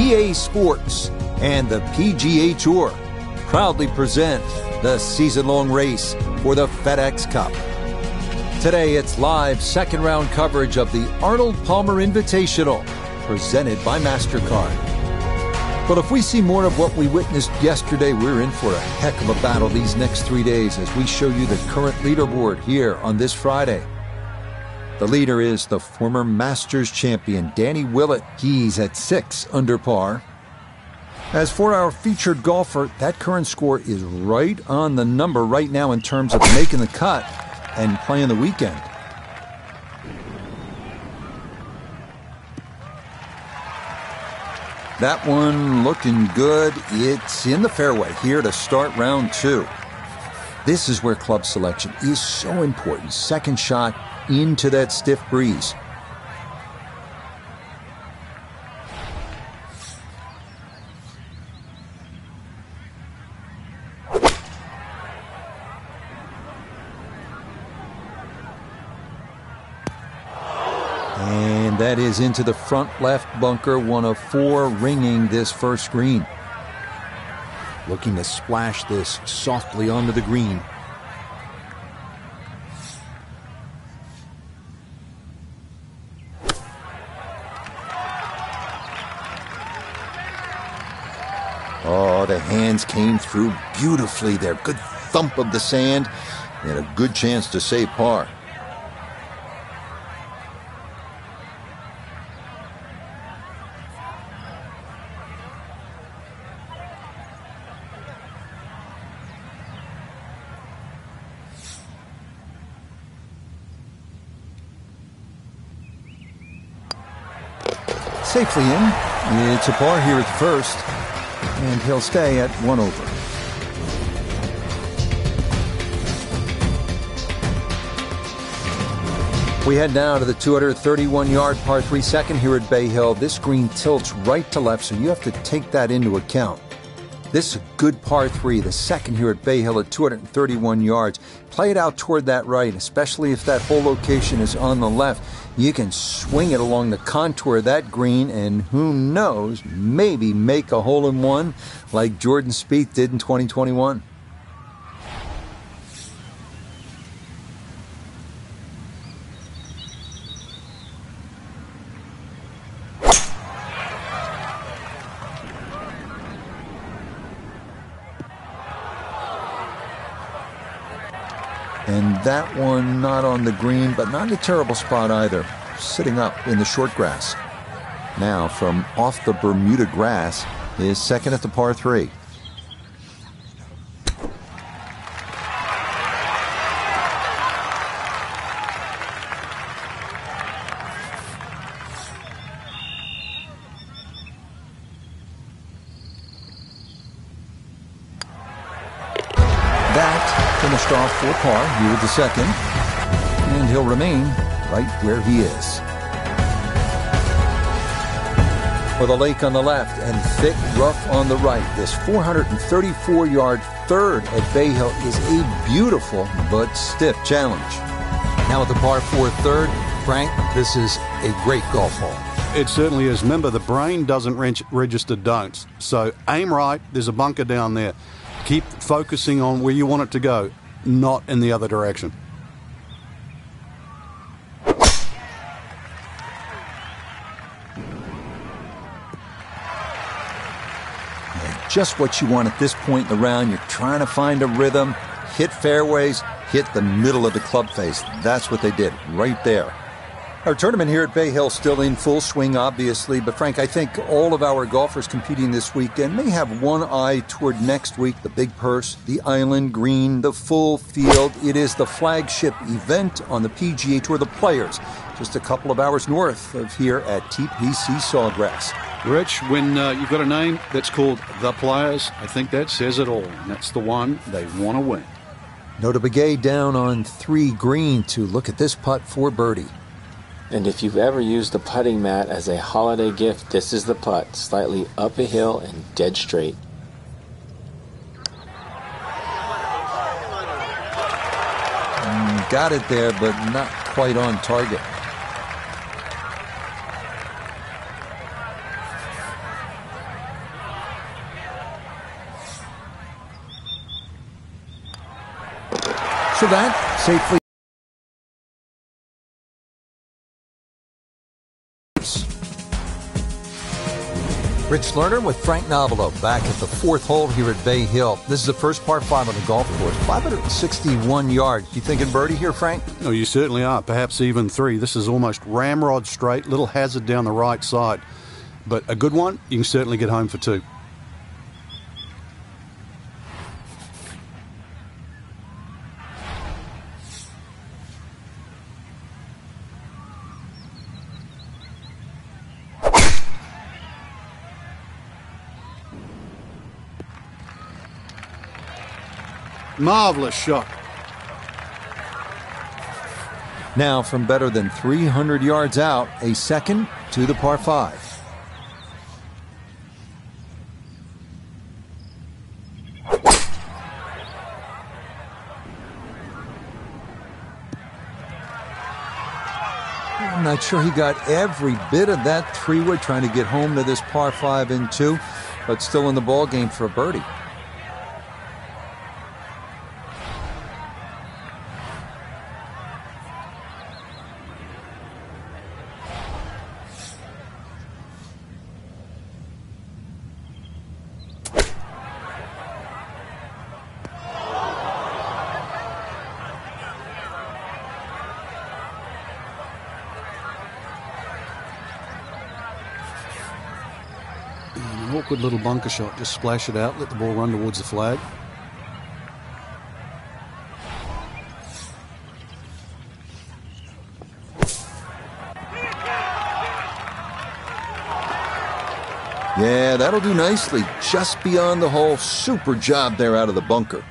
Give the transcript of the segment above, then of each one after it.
EA Sports and the PGA Tour proudly present the season-long race for the FedEx Cup. Today, it's live second-round coverage of the Arnold Palmer Invitational, presented by MasterCard. But if we see more of what we witnessed yesterday, we're in for a heck of a battle these next 3 days as we show you the current leaderboard here on this Friday. The leader is the former Masters champion, Danny Willett. He's at 6 under par. As for our featured golfer, that current score is right on the number right now in terms of making the cut and playing the weekend. That one looking good. It's in the fairway here to start round 2. This is where club selection is so important. Second shot into that stiff breeze. And that is into the front left bunker, one of 4 ringing this first green. Looking to splash this softly onto the green. Oh, the hands came through beautifully there. Good thump of the sand and a good chance to save par. Safely in. It's a par here at the first. And he'll stay at 1 over. We head now to the 231-yard par 3 second here at Bay Hill. This green tilts right to left, so you have to take that into account. This is a good par 3, the second here at Bay Hill at 231 yards. Play it out toward that right, especially if that hole location is on the left. You can swing it along the contour of that green and who knows, maybe make a hole-in-one like Jordan Spieth did in 2021. And that one not on the green, but not in a terrible spot either. Sitting up in the short grass. Now from off the Bermuda grass is second at the par 3. Finished off for par here with the second, and he'll remain right where he is. For the lake on the left and thick rough on the right, this 434-yard third at Bay Hill is a beautiful but stiff challenge. Now at the par 4 third, Frank, this is a great golf hole. It certainly is. Remember, the brain doesn't register don'ts. So aim right, there's a bunker down there. Keep focusing on where you want it to go, not in the other direction. Just what you want at this point in the round. You're trying to find a rhythm, hit fairways, hit the middle of the club face. That's what they did right there. Our tournament here at Bay Hill still in full swing, obviously, but Frank, I think all of our golfers competing this weekend may have one eye toward next week, the big purse, the island green, the full field. It is the flagship event on the PGA Tour, the Players, just a couple of hours north of here at TPC Sawgrass. Rich, when you've got a name that's called The Players, I think that says it all, and that's the one they want to win. Notah Begay down on 3 green to look at this putt for birdie. And if you've ever used a putting mat as a holiday gift, this is the putt. Slightly up a hill and dead straight. Got it there, but not quite on target. So that safely. Rich Lerner with Frank Novelo back at the fourth hole here at Bay Hill. This is the first par 5 on the golf course, 561 yards. You thinking birdie here, Frank? Oh, you certainly are. Perhaps even 3. This is almost ramrod straight, little hazard down the right side. But a good one, you can certainly get home for 2. Marvelous shot. Now from better than 300 yards out, a second to the par 5. I'm not sure he got every bit of that 3-wood trying to get home to this par 5 in 2, but still in the ball game for a birdie. An awkward little bunker shot. Just splash it out, let the ball run towards the flag. Yeah, that'll do nicely. Just beyond the hole. Super job there out of the bunker.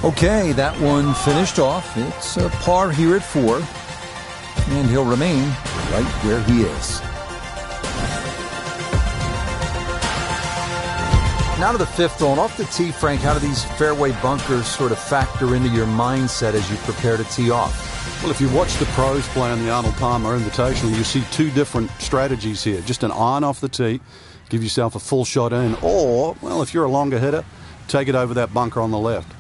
Okay, that one finished off. It's a par here at 4. And he'll remain right where he is. Now to the 5th hole. And off the tee, Frank, how do these fairway bunkers sort of factor into your mindset as you prepare to tee off? Well, if you watch the pros play on the Arnold Palmer Invitational, you see 2 different strategies here. Just an iron off the tee, give yourself a full shot in, or, well, if you're a longer hitter, take it over that bunker on the left.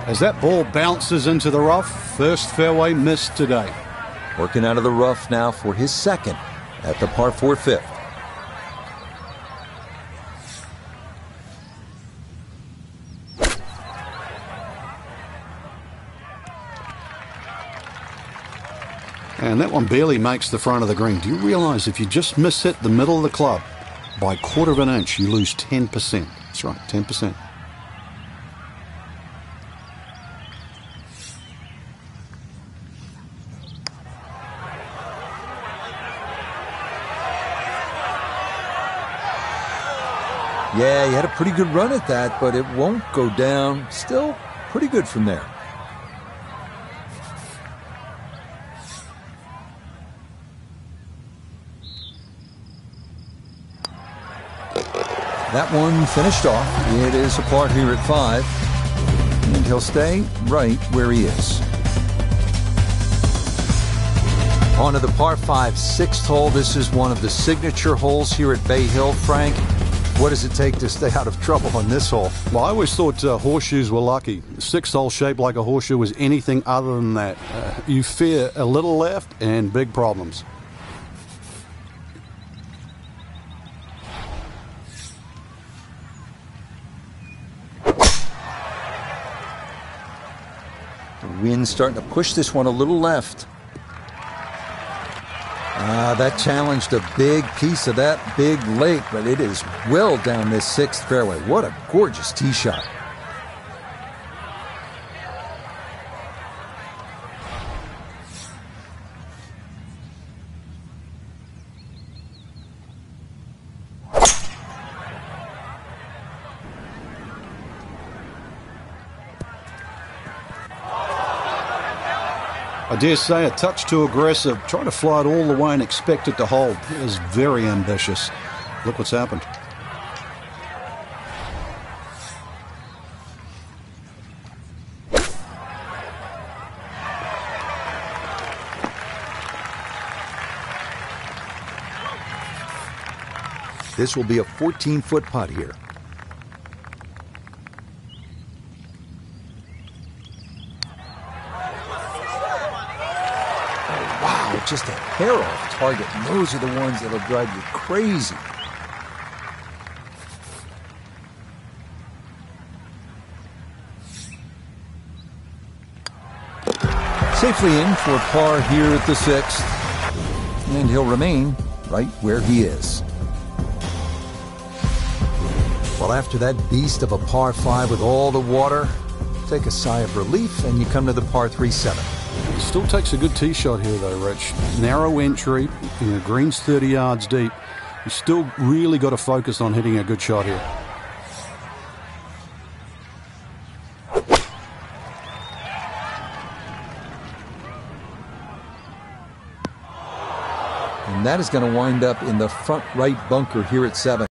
As that ball bounces into the rough, first fairway missed today. Working out of the rough now for his second at the par 4 5th. And that one barely makes the front of the green. Do you realize if you just miss hit the middle of the club by 1/4 of an inch, you lose 10%? That's right, 10%. Yeah, he had a pretty good run at that, but it won't go down. Still pretty good from there. That one finished off. It is a par here at 5. And he'll stay right where he is. On to the par 5 6th hole. This is one of the signature holes here at Bay Hill. Frank, what does it take to stay out of trouble on this hole? Well, I always thought horseshoes were lucky. 6th hole shaped like a horseshoe was anything other than that. You fear a little left and big problems. The wind's starting to push this one a little left. That challenged a big piece of that big lake, but it is well down this 6th fairway. What a gorgeous tee shot. I dare say a touch too aggressive. Try to fly it all the way and expect it to hold. It is very ambitious. Look what's happened. This will be a 14-foot putt here. Oh, wow, just a hair off target. And those are the ones that'll drive you crazy. Safely in for par here at the 6th. And he'll remain right where he is. Well, after that beast of a par 5 with all the water, take a sigh of relief and you come to the par 3-7. It still takes a good tee shot here though, Rich. Narrow entry, green's 30 yards deep. You still really got to focus on hitting a good shot here. And that is going to wind up in the front right bunker here at 7.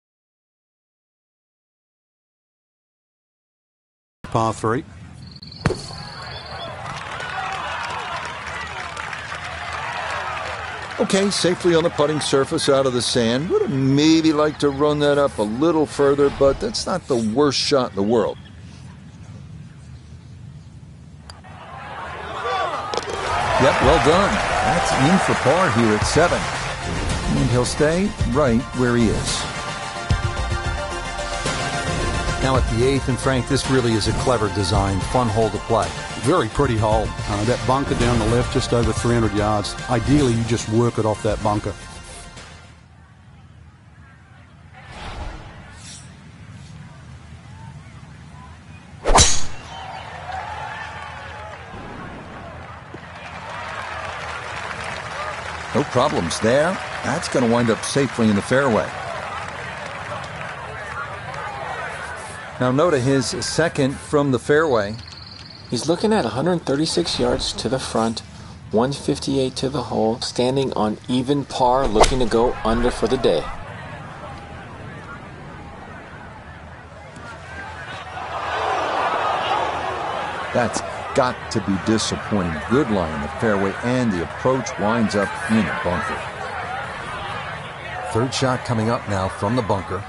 Par 3. Okay, safely on the putting surface out of the sand. Would have maybe liked to run that up a little further, but that's not the worst shot in the world. Yep, well done. That's in for par here at 7. And he'll stay right where he is. Now at the 8th, and Frank, this really is a clever design, fun hole to play. Very pretty hole. That bunker down the left, just over 300 yards. Ideally, you just work it off that bunker. No problems there. That's going to wind up safely in the fairway. Now Notah, his second from the fairway. He's looking at 136 yards to the front, 158 to the hole, standing on even par, looking to go under for the day. That's got to be disappointing. Good lie in the fairway, and the approach winds up in a bunker. Third shot coming up now from the bunker.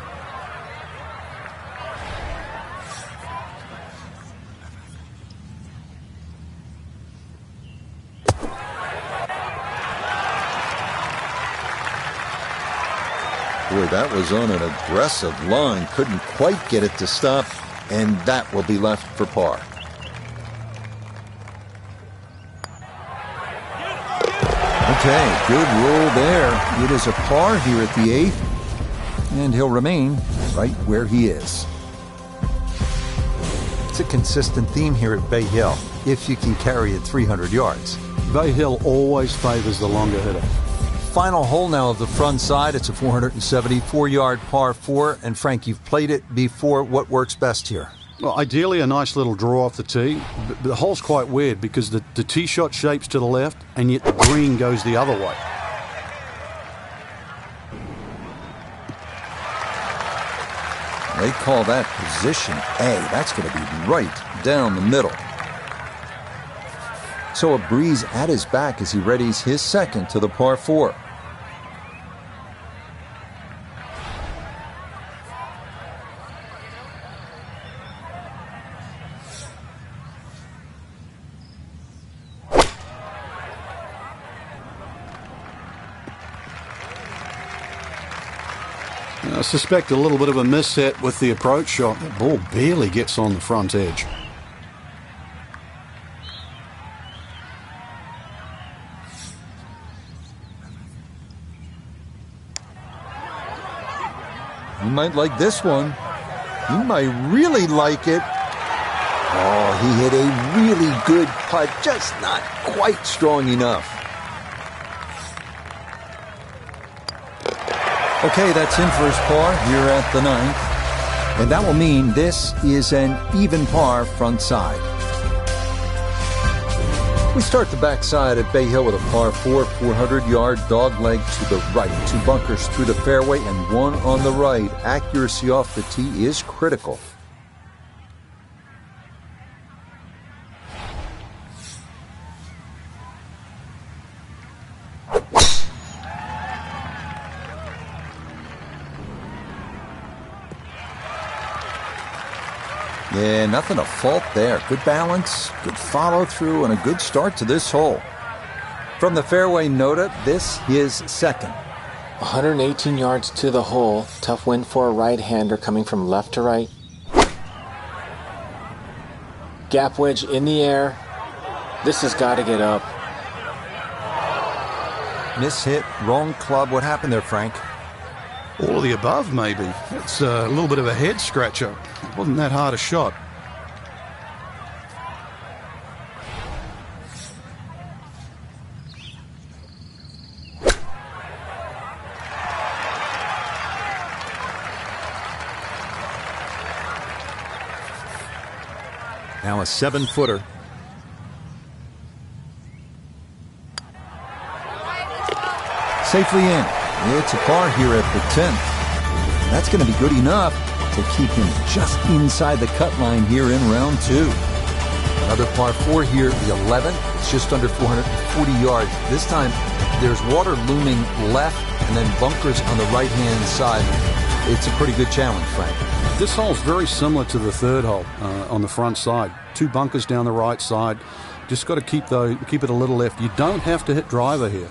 Boy, that was on an aggressive line. Couldn't quite get it to stop, and that will be left for par. Okay, good roll there. It is a par here at the 8th, and he'll remain right where he is. It's a consistent theme here at Bay Hill, if you can carry it 300 yards. Bay Hill always favors the longer hitter. Final hole now of the front side. It's a 474-yard par 4. And Frank, you've played it before. What works best here? Well, ideally a nice little draw off the tee. But the hole's quite weird because the tee shot shapes to the left and yet the green goes the other way. They call that position A. That's going to be right down the middle. So a breeze at his back as he readies his second to the par 4. I suspect a little bit of a misset with the approach shot. The ball barely gets on the front edge. You might like this one. You might really like it. Oh, he hit a really good putt, just not quite strong enough. Okay, that's in for his par here at the 9th. And that will mean this is an even par front side. We start the backside at Bay Hill with a par 4, 400-yard dogleg to the right. 2 bunkers through the fairway and 1 on the right. Accuracy off the tee is critical. Yeah, nothing to fault there. Good balance, good follow-through, and a good start to this hole. From the fairway Nota, this is second. 118 yards to the hole. Tough win for a right-hander coming from left to right. Gap wedge in the air. This has got to get up. Miss hit, wrong club. What happened there, Frank? All of the above, maybe. It's a little bit of a head scratcher. It wasn't that hard a shot. Now a 7-footer. Safely in. It's a par here at the 10th. That's going to be good enough to keep him just inside the cut line here in round 2. Another par 4 here, the 11th. It's just under 440 yards. This time, there's water looming left and then bunkers on the right-hand side. It's a pretty good challenge, Frank. This hole's very similar to the third hole on the front side. 2 bunkers down the right side. Just got to keep it a little left. You don't have to hit driver here.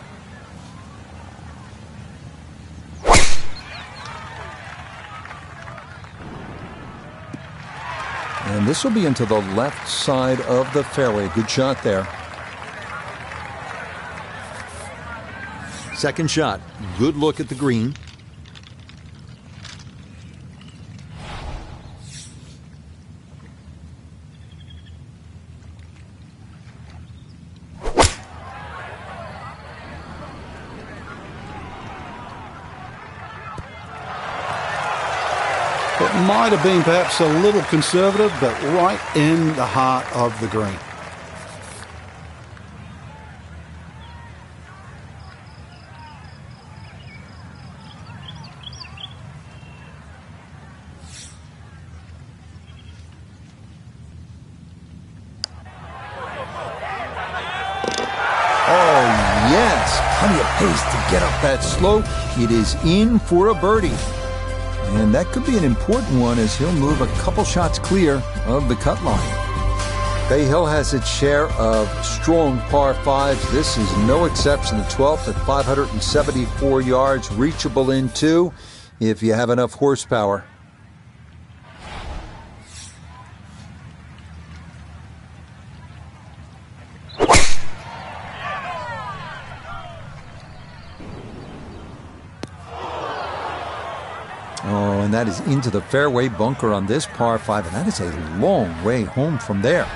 And this will be into the left side of the fairway. Good shot there. Second shot. Good look at the green. It might have been perhaps a little conservative, but right in the heart of the green. Oh, yes. Plenty of pace to get up that slope. It is in for a birdie. And that could be an important one as he'll move a couple shots clear of the cut line. Bay Hill has its share of strong par 5s. This is no exception. The 12th at 574 yards, reachable in 2 if you have enough horsepower. Oh, and that is into the fairway bunker on this par 5, and that is a long way home from there.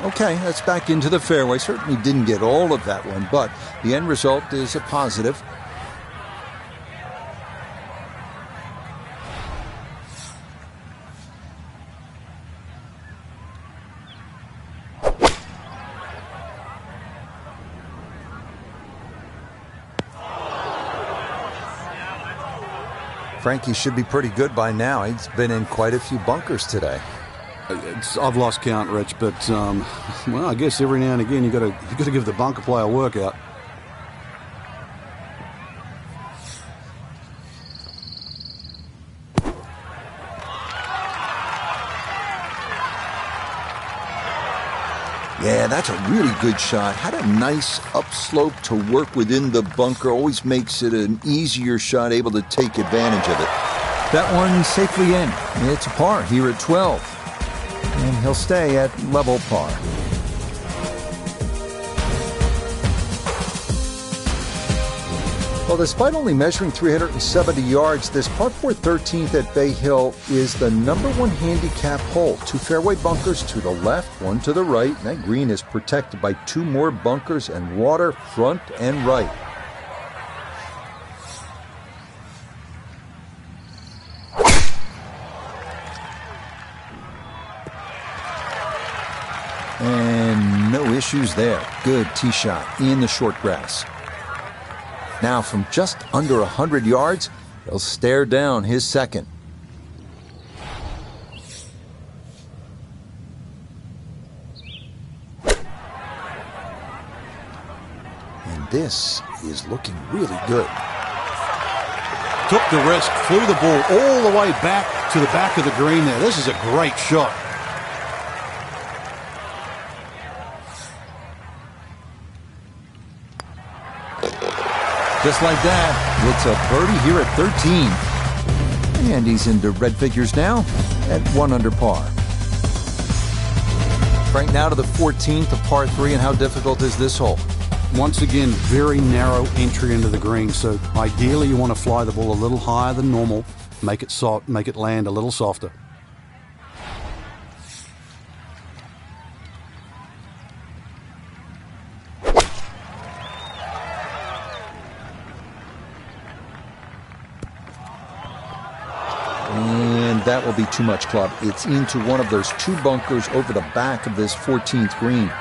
Okay, that's back into the fairway. Certainly didn't get all of that one, but the end result is a positive. Frankie should be pretty good by now. He's been in quite a few bunkers today. I've lost count, Rich, but well, I guess every now and again you got to give the bunker play a workout. Yeah, that's a really good shot. Had a nice upslope to work within the bunker. Always makes it an easier shot, able to take advantage of it. That one safely in. It's a par here at 12. And he'll stay at level par. Well, despite only measuring 370 yards, this par 4 13th at Bay Hill is the #1 handicap hole. 2 fairway bunkers to the left, 1 to the right. And that green is protected by 2 more bunkers and water front and right. And no issues there. Good tee shot in the short grass. Now from just under 100 yards, he'll stare down his second. And this is looking really good. Took the risk, flew the ball all the way back to the back of the green there. This is a great shot. Just like that, it's a birdie here at 13. And he's into red figures now at 1 under par. Frank, now to the 14th, a par 3, and how difficult is this hole? Once again, very narrow entry into the green, so ideally you want to fly the ball a little higher than normal, make it soft, make it land a little softer. And that will be too much, club. It's into one of those two bunkers over the back of this 14th green.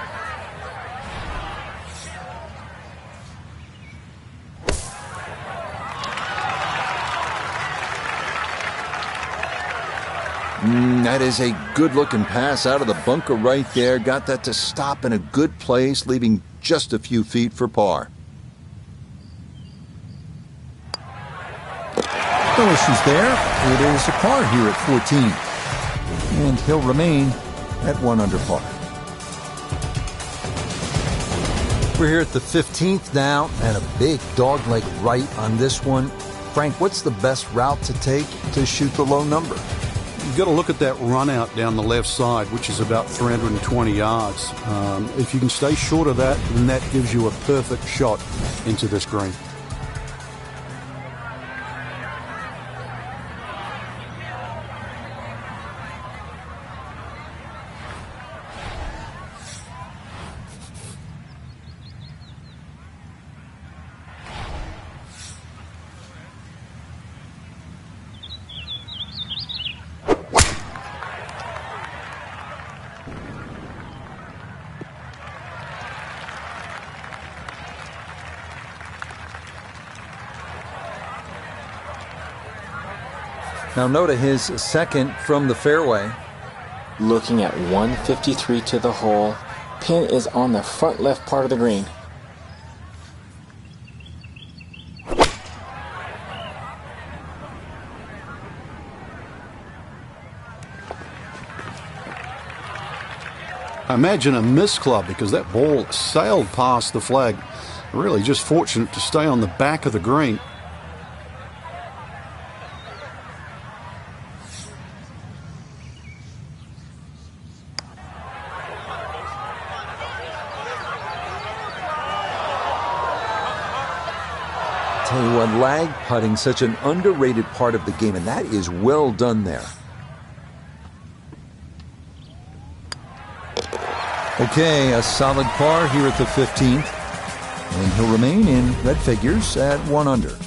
That is a good-looking pass out of the bunker right there. Got that to stop in a good place, leaving just a few feet for par. No issues there. It is a par here at 14. And he'll remain at 1 under par. We're here at the 15th now, and a big dogleg right on this one. Frank, what's the best route to take to shoot the low number? You've got to look at that run out down the left side, which is about 320 yards. If you can stay short of that, then that gives you a perfect shot into this green. Now note his second from the fairway. Looking at 153 to the hole. Pin is on the front left part of the green. I imagine a miss, club, because that ball sailed past the flag. Really just fortunate to stay on the back of the green. Tell you what, lag putting, such an underrated part of the game, and that is well done there. Okay, a solid par here at the 15th, and he'll remain in red figures at 1 under.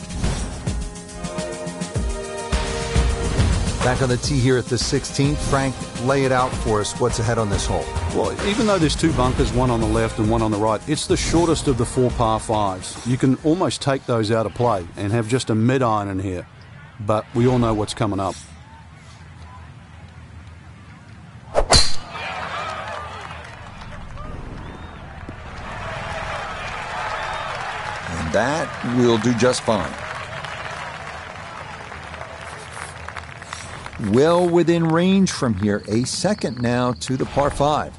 Back on the tee here at the 16th. Frank, lay it out for us. What's ahead on this hole? Well, even though there's two bunkers, one on the left and one on the right, it's the shortest of the 4 par 5s. You can almost take those out of play and have just a mid-iron in here. But we all know what's coming up. And that will do just fine. Well within range from here. A second now to the par 5.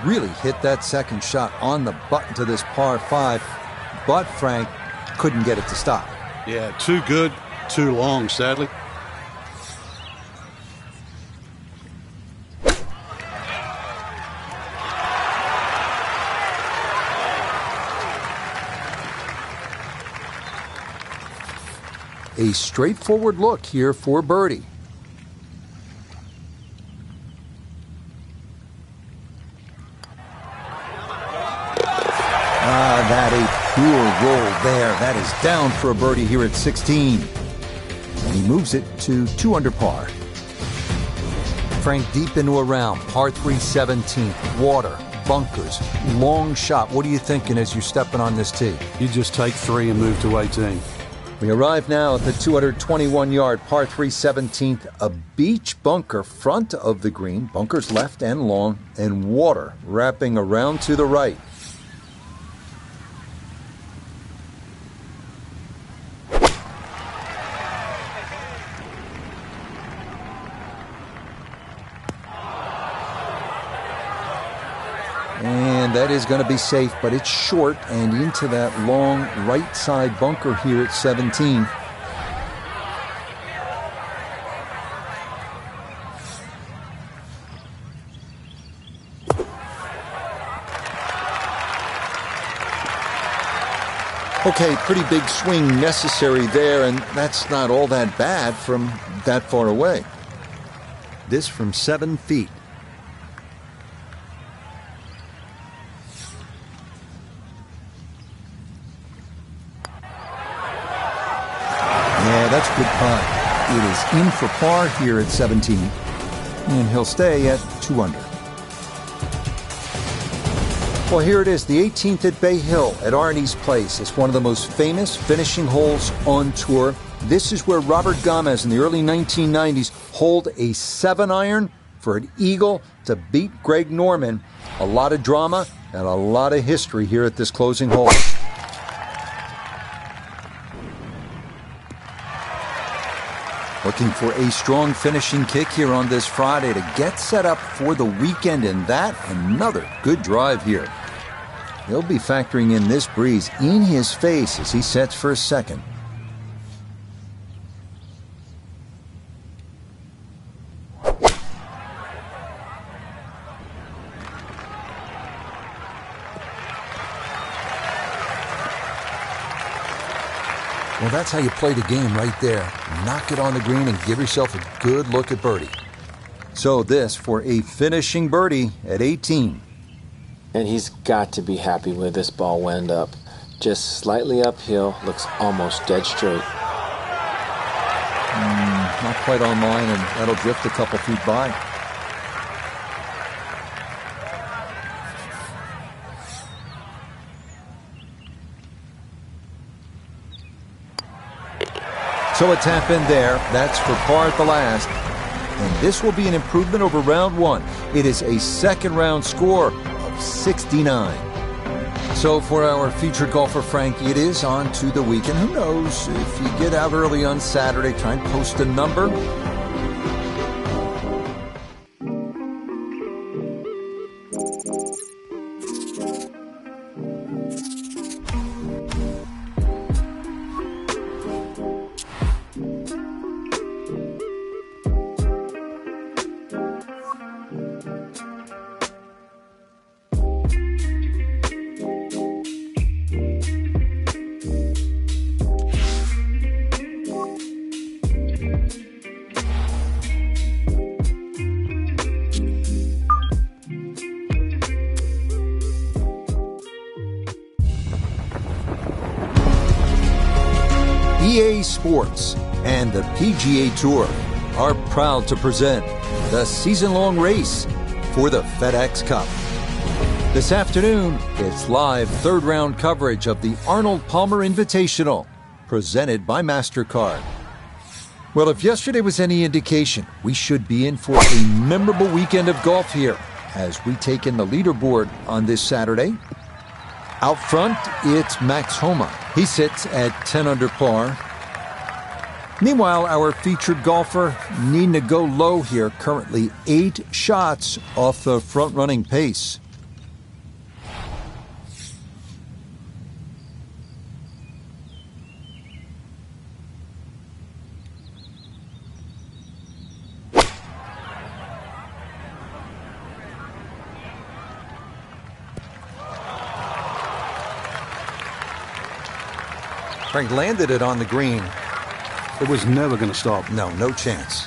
Really hit that second shot on the button to this par 5, but Frank couldn't get it to stop. Yeah, too good, too long, sadly. A straightforward look here for birdie. Pure roll there. That is down for a birdie here at 16. And he moves it to 2 under par. Frank, deep into a round, par 3 17th, water, bunkers, long shot. What are you thinking as you're stepping on this tee? You just take 3 and move to 18. We arrive now at the 221-yard par 3 17th, a beach bunker front of the green, bunkers left and long, and water wrapping around to the right. And that is going to be safe, but it's short and into that long right side bunker here at 17. Okay, pretty big swing necessary there, and that's not all that bad from that far away. This from 7 feet. Yeah, that's a good putt. It is in for par here at 17, and he'll stay at 2 under. Well, here it is, the 18th at Bay Hill at Arnie's Place. It's one of the most famous finishing holes on tour. This is where Robert Gomez in the early 1990s holed a 7-iron for an eagle to beat Greg Norman. A lot of drama and a lot of history here at this closing hole. Looking for a strong finishing kick here on this Friday to get set up for the weekend, and that another good drive here. He'll be factoring in this breeze in his face as he sets for a second. Well, that's how you play the game right there. Knock it on the green and give yourself a good look at birdie. So this for a finishing birdie at 18. And he's got to be happy where this ball went up. Just slightly uphill, looks almost dead straight. Not quite on line, and that'll drift a couple feet by. So a tap in there. That's for par at the last. And this will be an improvement over round 1. It is a second round score of 69. So for our featured golfer, Frank, it is on to the weekend. Who knows, if you get out early on Saturday, try and post a number. EA Sports and the PGA Tour are proud to present the season-long race for the FedEx Cup. This afternoon, it's live third-round coverage of the Arnold Palmer Invitational, presented by MasterCard. Well, if yesterday was any indication, we should be in for a memorable weekend of golf here as we take in the leaderboard on this Saturday. Out front, it's Max Homa. He sits at 10 under par. Meanwhile, our featured golfer needing to go low here, currently 8 shots off the front-running pace. Frank landed it on the green. It was never going to stop. No chance.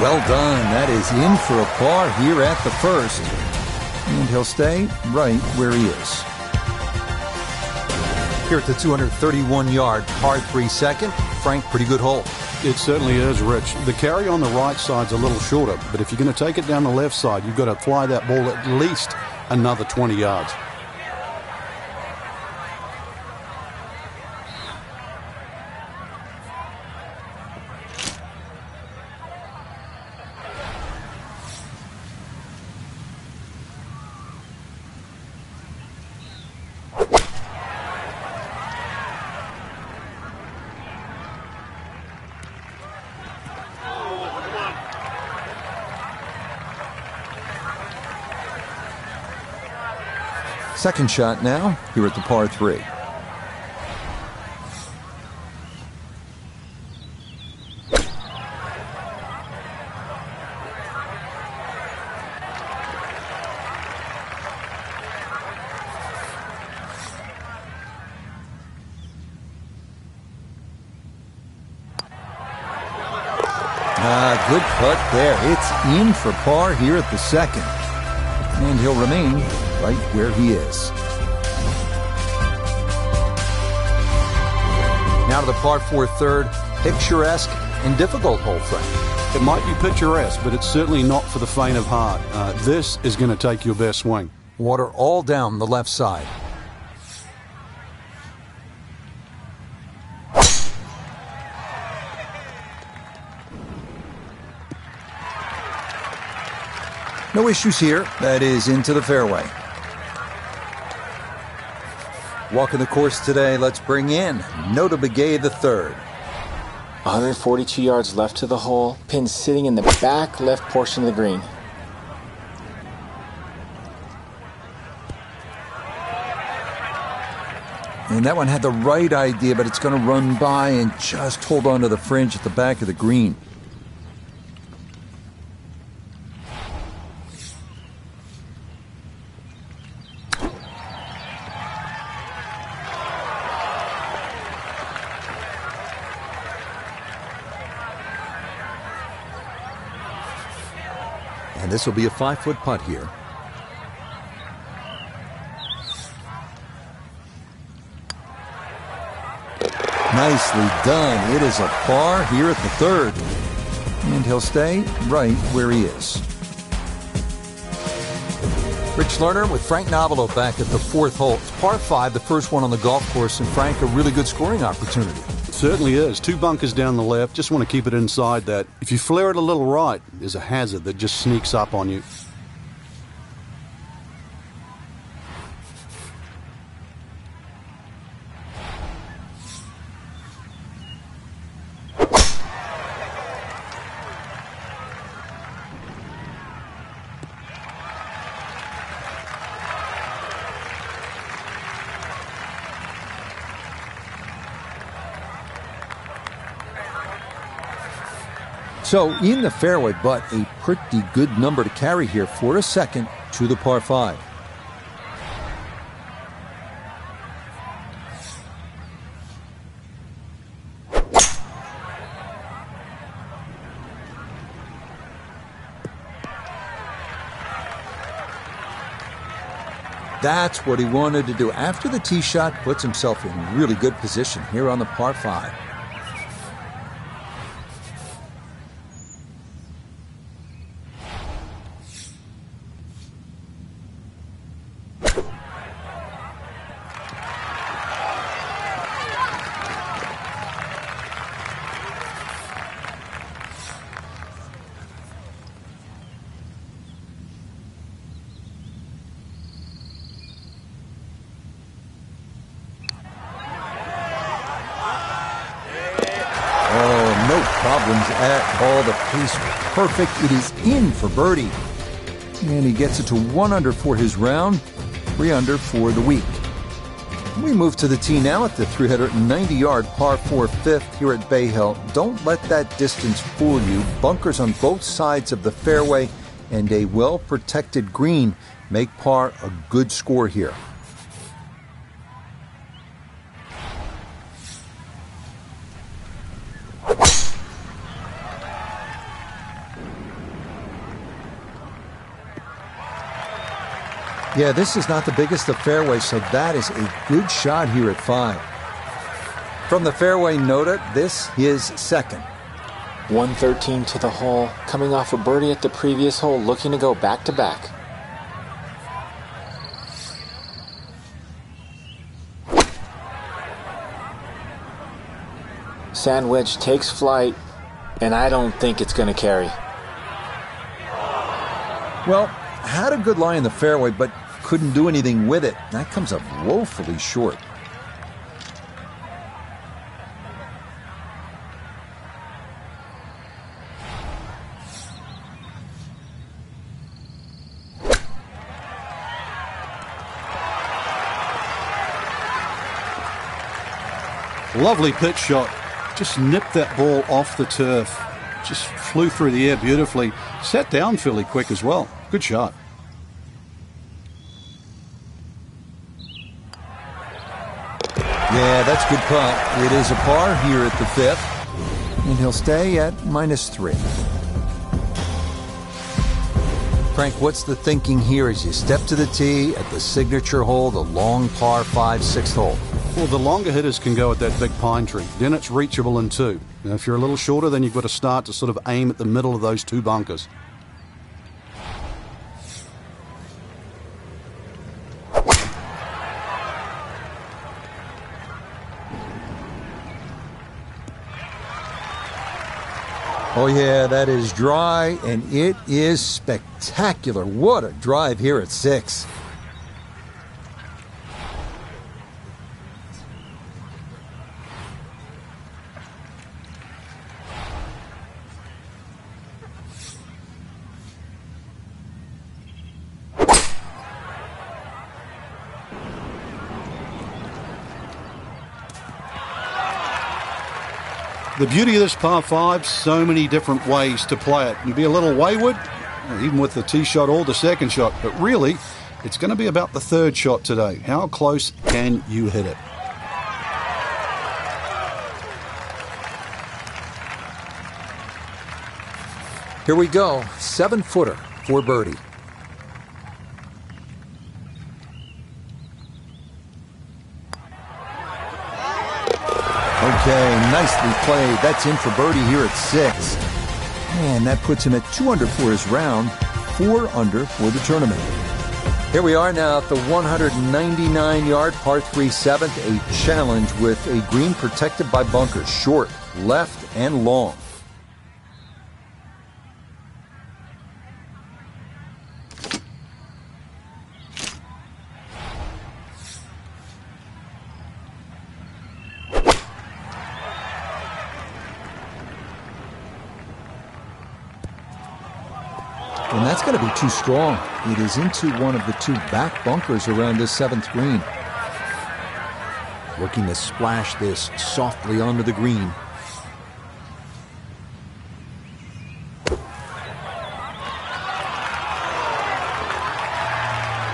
Well done. That is in for a par here at the first. And he'll stay right where he is. Here at the 231-yard par 3 second, Frank, pretty good hole. It certainly is, Rich. The carry on the right side's a little shorter, but if you're going to take it down the left side, you've got to fly that ball at least another 20 yards. Second shot now, here at the par 3. Good putt there. It's in for par here at the second. And he'll remain right where he is. Now to the par 4 third, picturesque and difficult hole, Frank. It might be picturesque, but it's certainly not for the faint of heart. This is going to take your best swing. Water all down the left side. No issues here. That is into the fairway. Walking the course today, let's bring in Notah Begay III. 142 yards left to the hole. Pin sitting in the back left portion of the green. And that one had the right idea, but it's going to run by and just hold on to the fringe at the back of the green. And this will be a 5-foot putt here. Nicely done. It is a par here at the third. And he'll stay right where he is. Rich Lerner with Frank Nobilo back at the fourth hole. It's par 5, the first one on the golf course, and Frank, a really good scoring opportunity. Certainly is. 2 bunkers down the left. Just want to keep it inside that. If you flare it a little right, there's a hazard that just sneaks up on you. So in the fairway, but a pretty good number to carry here for a second to the par 5. That's what he wanted to do. After the tee shot, puts himself in really good position here on the par 5. Problems at all. The pace perfect. It is in for birdie. And he gets it to 1 under for his round, 3 under for the week. We move to the tee now at the 390-yard par 4 fifth here at Bay Hill. Don't let that distance fool you. Bunkers on both sides of the fairway and a well-protected green make par a good score here. Yeah, this is not the biggest of fairways, so that is a good shot here at 5. From the fairway Nota, this is second. 113 to the hole, coming off a birdie at the previous hole, looking to go back-to-back. Sand wedge takes flight, and I don't think it's going to carry. Well, had a good lie in the fairway, but couldn't do anything with it. That comes up woefully short. Lovely pitch shot. Just nipped that ball off the turf. Just flew through the air beautifully. Sat down fairly quick as well. Good shot. Yeah, that's good putt. It is a par here at the 5th, and he'll stay at -3. Frank, what's the thinking here as you step to the tee at the signature hole, the long par 5, 6th hole? Well, the longer hitters can go at that big pine tree. Then it's reachable in 2. Now, if you're a little shorter, then you've got to start to sort of aim at the middle of those 2 bunkers. Oh yeah, that is dry, and it is spectacular. What a drive here at 6. The beauty of this par 5, so many different ways to play it. You'd be a little wayward, even with the tee shot or the second shot, but really, it's going to be about the 3rd shot today. How close can you hit it? Here we go, 7-footer for birdie. Okay, nicely played. That's in for birdie here at 6. And that puts him at 2 under for his round, 4 under for the tournament. Here we are now at the 199-yard par 3 7th, a challenge with a green protected by bunkers, short, left, and long. And that's going to be too strong. It is into one of the 2 back bunkers around this 7th green. Looking to splash this softly onto the green.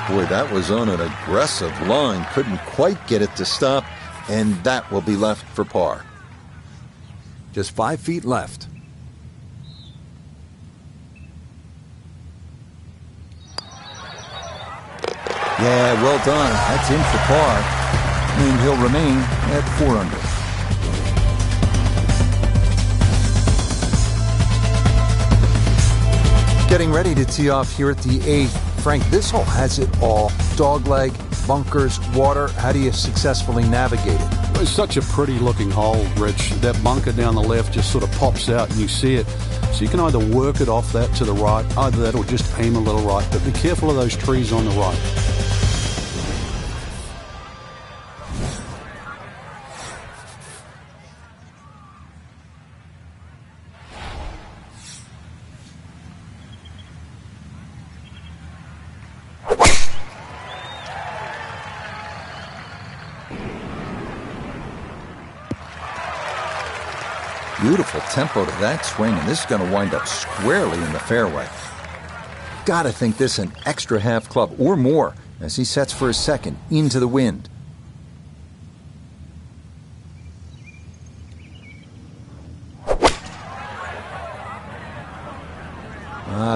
Boy, that was on an aggressive line. Couldn't quite get it to stop, and that will be left for par. Just 5 feet left. Yeah, well done. That's in for par. And he'll remain at 4 under. Getting ready to tee off here at the 8th. Frank, this hole has it all. Dogleg, bunkers, water. How do you successfully navigate it? It's such a pretty looking hole, Rich. That bunker down the left just sort of pops out and you see it. So you can either work it off that to the right, either that or just aim a little right. But be careful of those trees on the right. Beautiful tempo to that swing, and this is going to wind up squarely in the fairway. Gotta think this an extra half club or more as he sets for his second into the wind.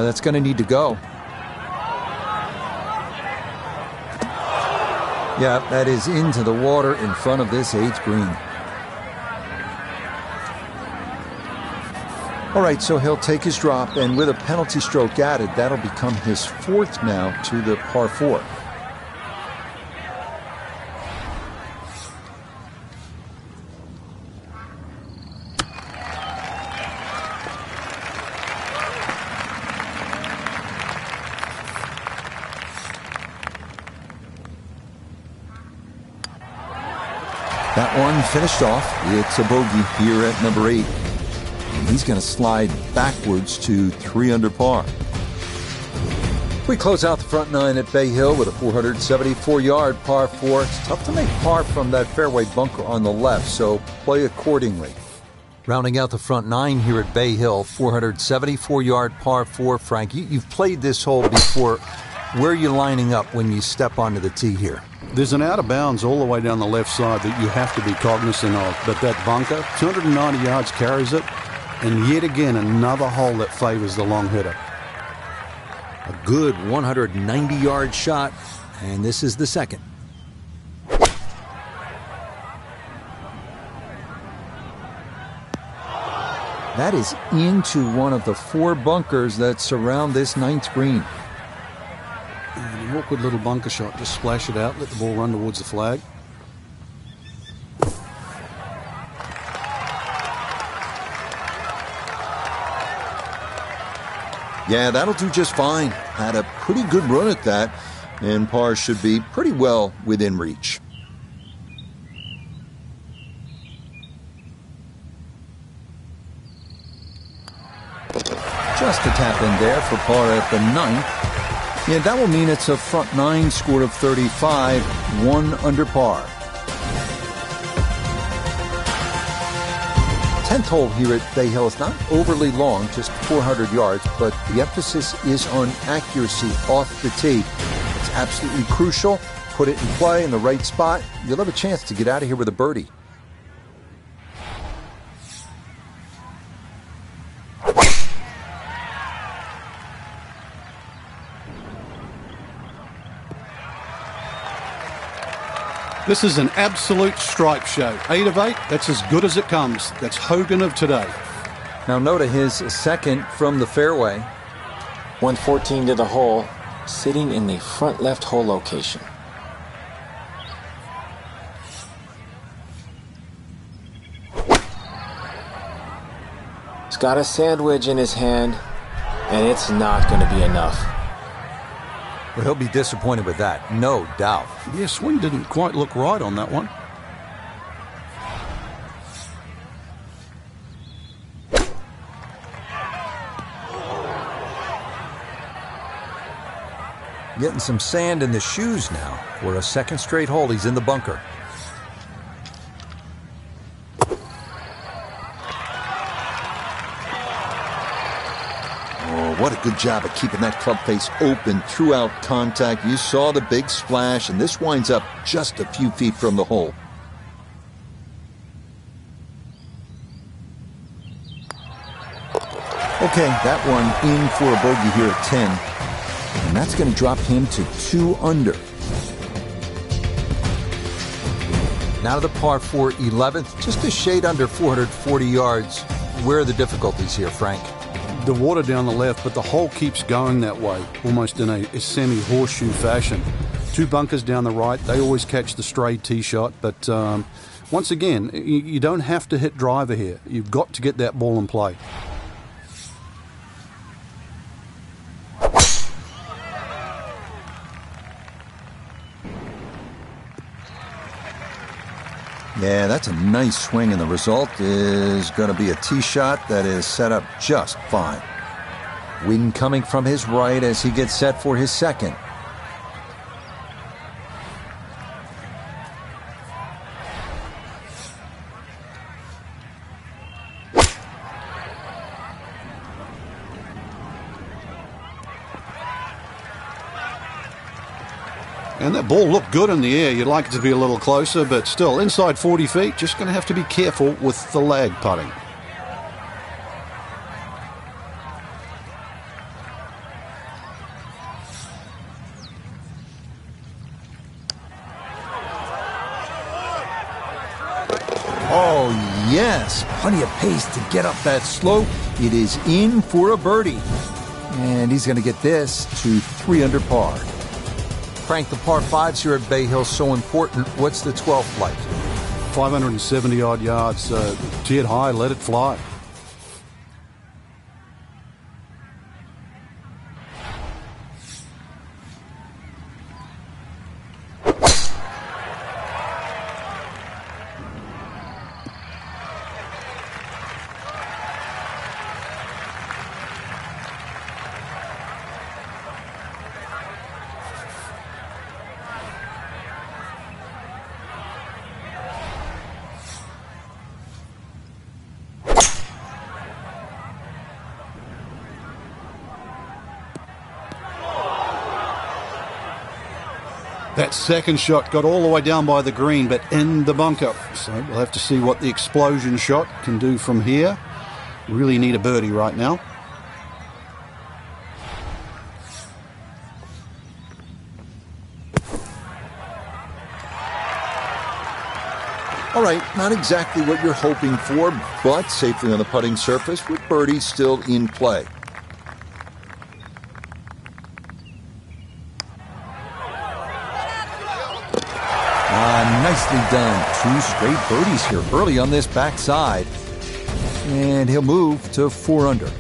That's going to need to go. Yeah, that is into the water in front of this 8th green. All right, so he'll take his drop, and with a penalty stroke added, that'll become his 4th now to the par 4. That one finished off. It's a bogey here at number 8. And he's going to slide backwards to 3 under par. We close out the front 9 at Bay Hill with a 474-yard par 4. It's tough to make par from that fairway bunker on the left, so play accordingly. Rounding out the front 9 here at Bay Hill, 474-yard par 4. Frank, you've played this hole before. Where are you lining up when you step onto the tee here? There's an out of bounds all the way down the left side that you have to be cognizant of. But that bunker, 290 yards carries it. And yet again, another hole that favors the long hitter. A good 190-yard shot, and this is the second. That is into one of the 4 bunkers that surround this 9th green. And an awkward little bunker shot. Just splash it out, let the ball run towards the flag. Yeah, that'll do just fine. Had a pretty good run at that, and par should be pretty well within reach. Just a tap in there for par at the 9th. Yeah, that will mean it's a front 9 score of 35, 1 under par. 10th hole here at Bay Hill is not overly long, just 400 yards, but the emphasis is on accuracy off the tee. It's absolutely crucial. Put it in play in the right spot. You'll have a chance to get out of here with a birdie. This is an absolute stripe show. 8 of 8, that's as good as it comes. That's Hogan of today. Now Nota his second from the fairway. 114 to the hole, sitting in the front left hole location. He's got a sandwich in his hand, and it's not going to be enough. Well, he'll be disappointed with that, no doubt. Yeah, swing didn't quite look right on that one. Getting some sand in the shoes now. For a second straight hole, he's in the bunker. What a good job of keeping that club face open throughout contact. You saw the big splash, and this winds up just a few feet from the hole. Okay, that one in for a bogey here at 10. And that's going to drop him to 2 under. Now to the par 4 11th, just a shade under 440 yards. Where are the difficulties here, Frank? The water down the left, but the hole keeps going that way, almost in a semi-horseshoe fashion. 2 bunkers down the right, they always catch the stray tee shot, but once again, you don't have to hit driver here. You've got to get that ball in play. Yeah, that's a nice swing, and the result is going to be a tee shot that is set up just fine. Wind coming from his right as he gets set for his second. And that ball looked good in the air. You'd like it to be a little closer, but still, inside 40 feet, just going to have to be careful with the lag putting. yes, plenty of pace to get up that slope. It is in for a birdie. And he's going to get this to 3 under par. Frank, the par 5s here at Bay Hill so important. What's the 12th like? 570-odd yards. Tee it high, let it fly. That second shot got all the way down by the green, but in the bunker. So we'll have to see what the explosion shot can do from here. Really need a birdie right now. All right, not exactly what you're hoping for, but safely on the putting surface with birdie still in play. Nicely done. 2 straight birdies here early on this backside. And he'll move to 4 under.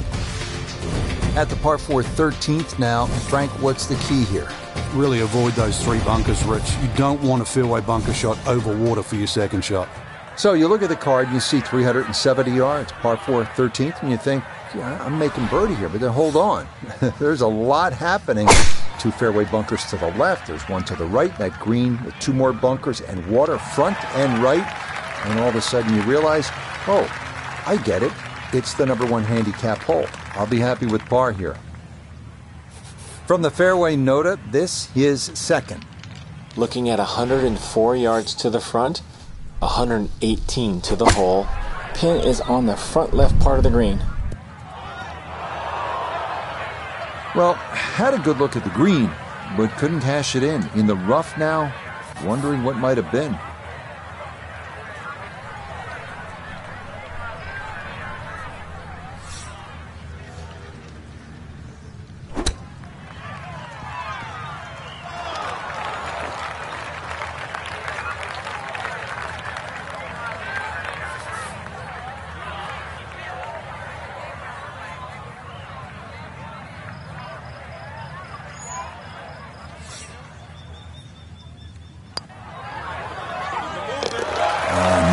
At the par 4 13th now. Frank, what's the key here? Really avoid those 3 bunkers, Rich. You don't want a fairway bunker shot over water for your second shot. So you look at the card and you see 370 yards, par 4 13th, and you think, yeah, I'm making birdie here, but then hold on. There's a lot happening. 2 fairway bunkers to the left. There's 1 to the right. That green with 2 more bunkers and water front and right. And all of a sudden you realize, oh, I get it. It's the number 1 handicap hole. I'll be happy with par here. From the fairway nota, this is second. Looking at 104 yards to the front, 118 to the hole. Pin is on the front left part of the green. Well, had a good look at the green, but couldn't cash it in. In the rough now, wondering what might have been.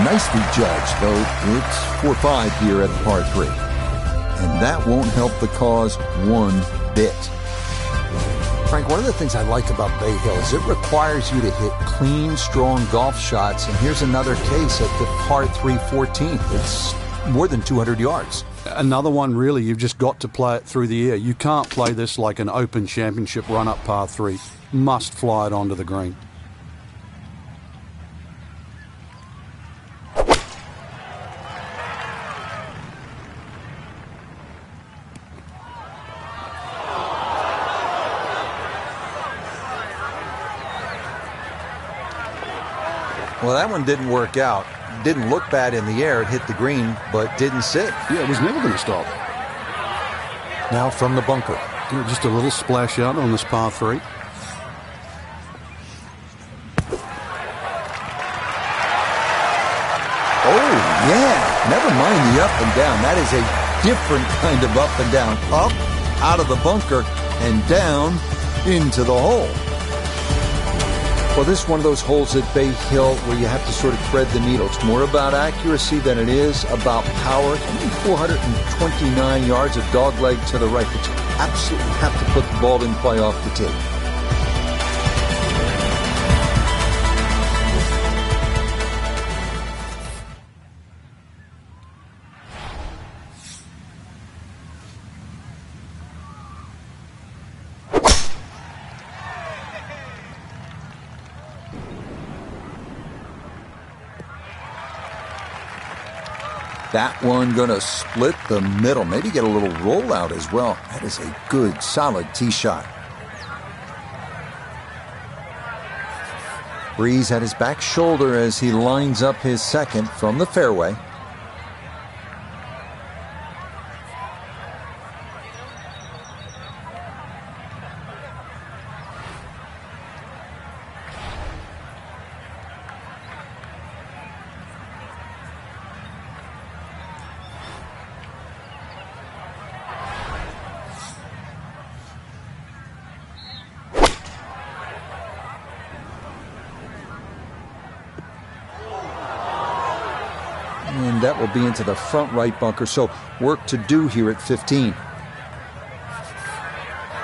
Nicely judged, though it's 4-5 here at the par 3. And that won't help the cause one bit. Frank, one of the things I like about Bay Hill is it requires you to hit clean, strong golf shots. And here's another case at the par 3 14th. It's more than 200 yards. Another one, really, you've just got to play it through the air. You can't play this like an Open Championship run-up par 3. Must fly it onto the green. Well, that one didn't work out. Didn't look bad in the air. It hit the green, but didn't sit. Yeah, it was never going to stop. Now from the bunker. Yeah, just a little splash out on this par 3. Oh, yeah. Never mind the up and down. That is a different kind of up and down. Up, out of the bunker, and down into the hole. Well, this is one of those holes at Bay Hill where you have to sort of thread the needle. It's more about accuracy than it is about power. It's only 429 yards of dogleg to the right, but you absolutely have to put the ball in play off the tee. That one going to split the middle. Maybe get a little rollout as well. That is a good, solid tee shot. Breeze at his back shoulder as he lines up his second from the fairway. and that will be into the front right bunker, so work to do here at 15.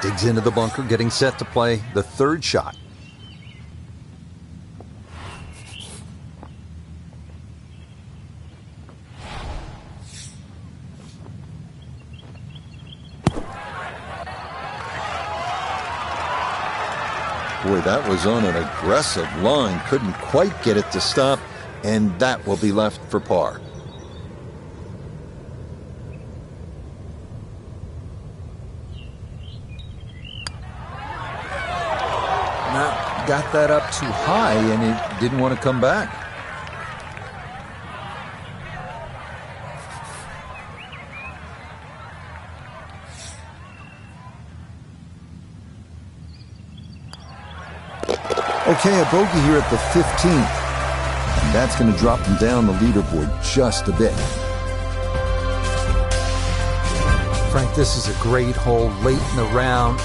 Digs into the bunker, getting set to play the third shot. Boy, that was on an aggressive line. Couldn't quite get it to stop, and that will be left for par. Now, got that up too high, and it didn't want to come back. Okay, a bogey here at the 15th. And that's going to drop them down the leaderboard just a bit. Frank, this is a great hole late in the round.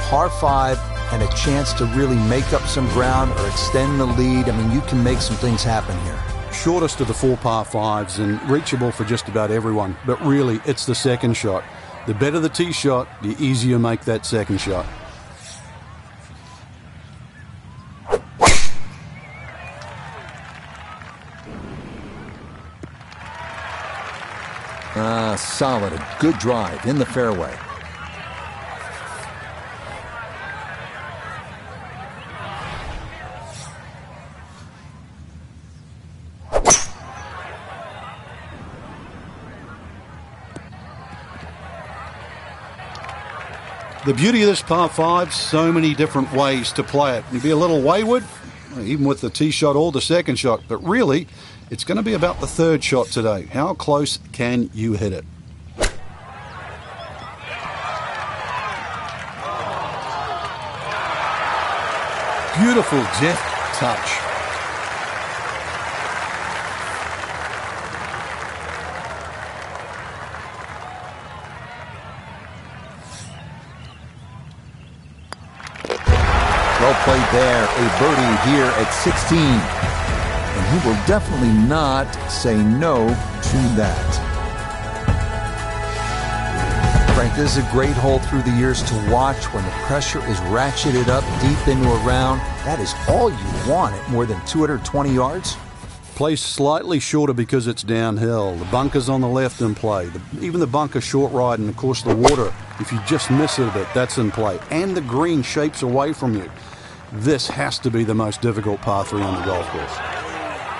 Par 5 and a chance to really make up some ground or extend the lead. I mean, you can make some things happen here. Shortest of the 4 par 5s and reachable for just about everyone. But really, it's the second shot. The better the tee shot, the easier you make that second shot. Solid, a good drive in the fairway. The beauty of this par 5, so many different ways to play it. You'd be a little wayward, even with the tee shot or the second shot, but really, it's going to be about the third shot today. How close can you hit it? Beautiful deft touch. Well played there. A birdie here at 16. And he will definitely not say no to that. Frank, this is a great hole through the years to watch when the pressure is ratcheted up deep into a round. That is all you want at more than 220 yards. Plays slightly shorter because it's downhill. The bunker's on the left in play. Even the bunker short ride, and of course the water, if you just miss it a bit, that's in play. And the green shapes away from you. This has to be the most difficult par 3 on the golf course.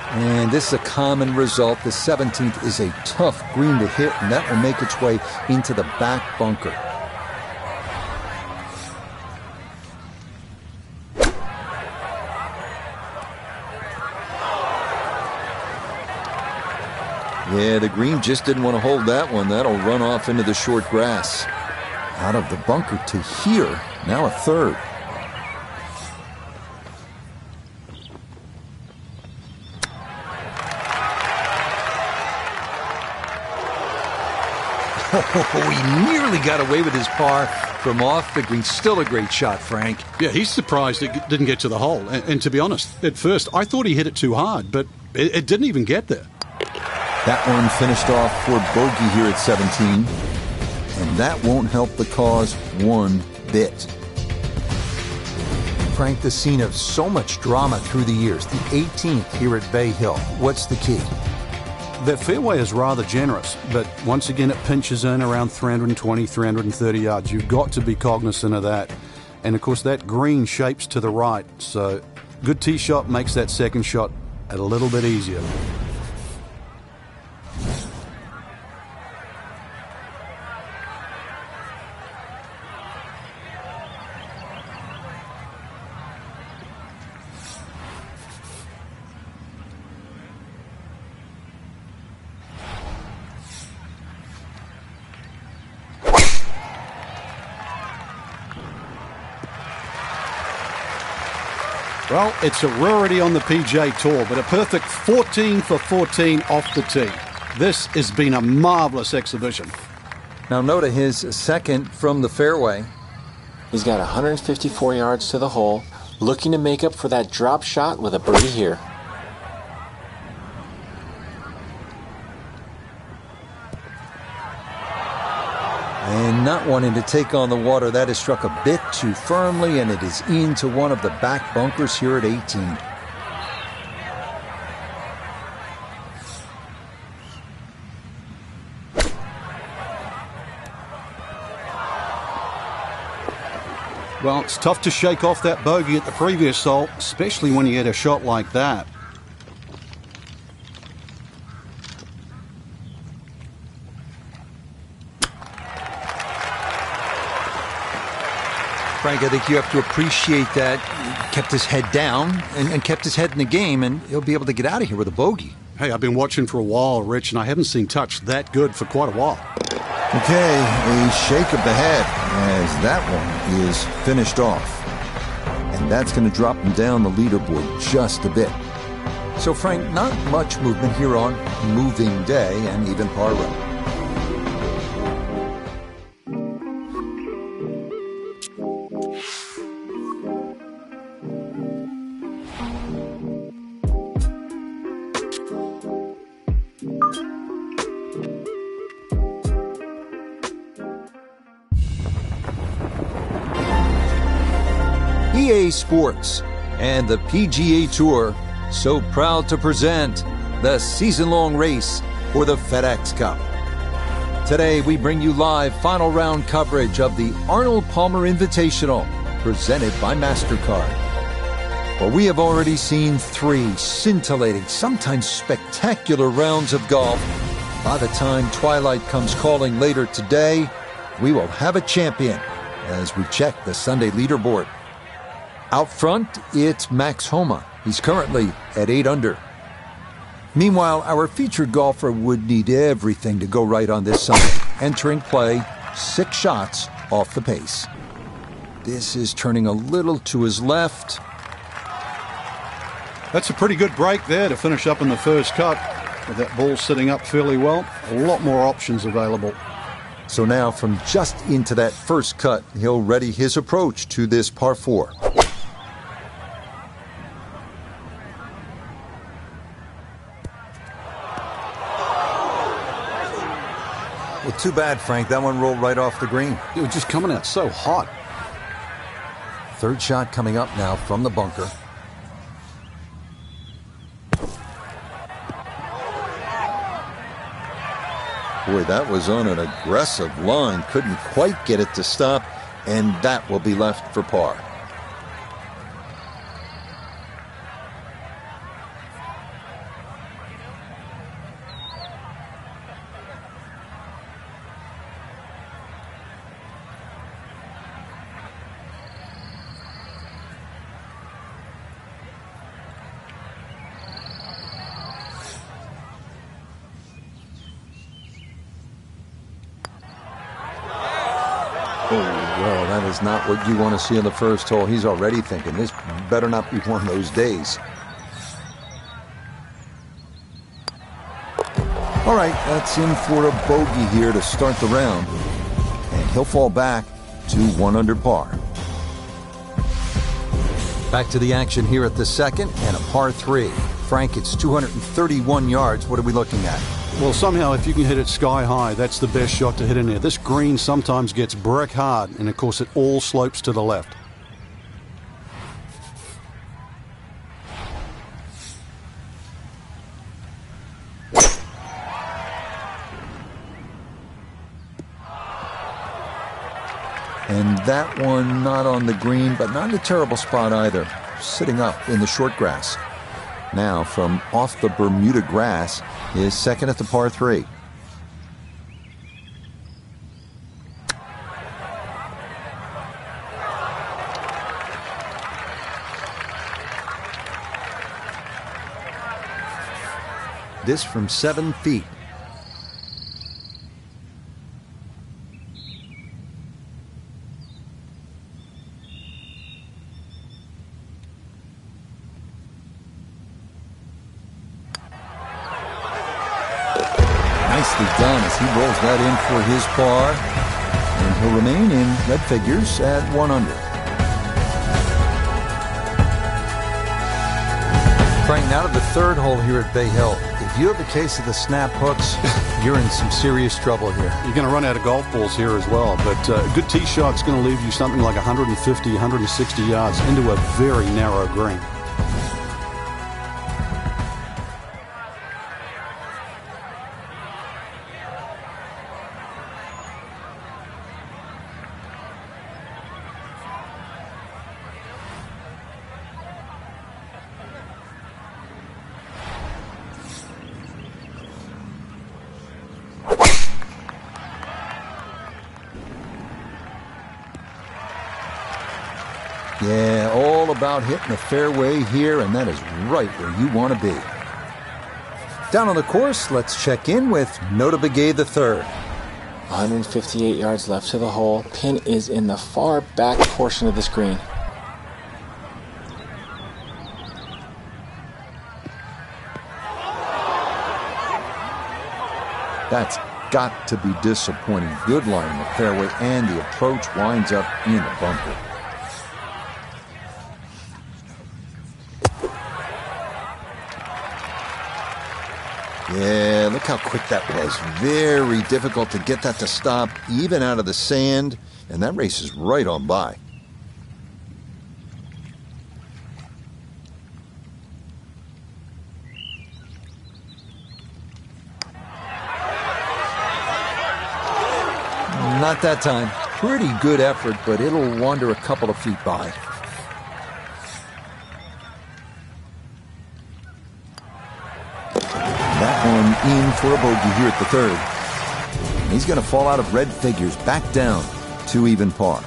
And this is a common result. The 17th is a tough green to hit, and that will make its way into the back bunker. Yeah, the green just didn't want to hold that one. That'll run off into the short grass. Out of the bunker to here, now a third. Oh, he nearly got away with his par from off the green. Still a great shot, Frank. Yeah, he's surprised it didn't get to the hole. And to be honest, at first, I thought he hit it too hard, but it didn't even get there. That one finished off for bogey here at 17. And that won't help the cause one bit. Frank, the scene of so much drama through the years. The 18th here at Bay Hill. What's the key? The fairway is rather generous, but once again it pinches in around 320, 330 yards. You've got to be cognizant of that. And of course that green shapes to the right, so good tee shot makes that second shot a little bit easier. Well, it's a rarity on the PGA Tour, but a perfect 14 for 14 off the tee. This has been a marvelous exhibition. Now Nota, his second from the fairway. He's got 154 yards to the hole, looking to make up for that drop shot with a birdie here. And not wanting to take on the water, that is struck a bit too firmly, and it is into one of the back bunkers here at 18. Well, it's tough to shake off that bogey at the previous hole, especially when you get a shot like that. Frank, I think you have to appreciate that he kept his head down and kept his head in the game, and he'll be able to get out of here with a bogey. Hey, I've been watching for a while, Rich, and I haven't seen touch that good for quite a while. Okay, a shake of the head as that one is finished off. And that's going to drop him down the leaderboard just a bit. So, Frank, not much movement here on moving day and even par row. EA Sports and the PGA Tour so proud to present the season-long race for the FedEx Cup. Today we bring you live final round coverage of the Arnold Palmer Invitational presented by MasterCard. Well, we have already seen 3 scintillating, sometimes spectacular rounds of golf. By the time twilight comes calling later today, we will have a champion as we check the Sunday leaderboard. Out front, it's Max Homa. He's currently at 8 under. Meanwhile, our featured golfer would need everything to go right on this Sunday. Entering play, 6 shots off the pace. This is turning a little to his left. That's a pretty good break there to finish up in the first cut. With that ball sitting up fairly well, a lot more options available. So now from just into that first cut, he'll ready his approach to this par 4. Well, too bad, Frank. That one rolled right off the green. It was just coming out so hot. Third shot coming up now from the bunker. Boy, that was on an aggressive line. Couldn't quite get it to stop, and that will be left for par. Oh, well, that is not what you want to see on the first hole. He's already thinking this better not be one of those days. All right, that's in for a bogey here to start the round. And he'll fall back to 1 under par. Back to the action here at the second and a par 3. Frank, it's 231 yards. What are we looking at? Well, somehow, if you can hit it sky high, that's the best shot to hit in there. This green sometimes gets brick hard, and of course it all slopes to the left. And that one not on the green, but not in a terrible spot either. Sitting up in the short grass. Now, from off the Bermuda grass, is second at the par 3. This from 7 feet. Nicely done as he rolls that in for his par. And he'll remain in red figures at 1 under. Frank, now to the third hole here at Bay Hill. If if you have a case of the snap hooks, you're in some serious trouble here. You're going to run out of golf balls here as well, but a good tee shot's going to leave you something like 150, 160 yards into a very narrow green. Yeah, all about hitting the fairway here, and that is right where you want to be. Down on the course, let's check in with Notah Begay III. 158 yards left to the hole. Pin is in the far back portion of the screen. That's got to be disappointing. Good line in the fairway, and the approach winds up in the bunker. Yeah, look how quick that was. Very difficult to get that to stop, even out of the sand, and that race is right on by. Not that time. Pretty good effort, but it'll wander a couple of feet by. That one in for a bogey here at the third. And he's going to fall out of red figures, back down to even par.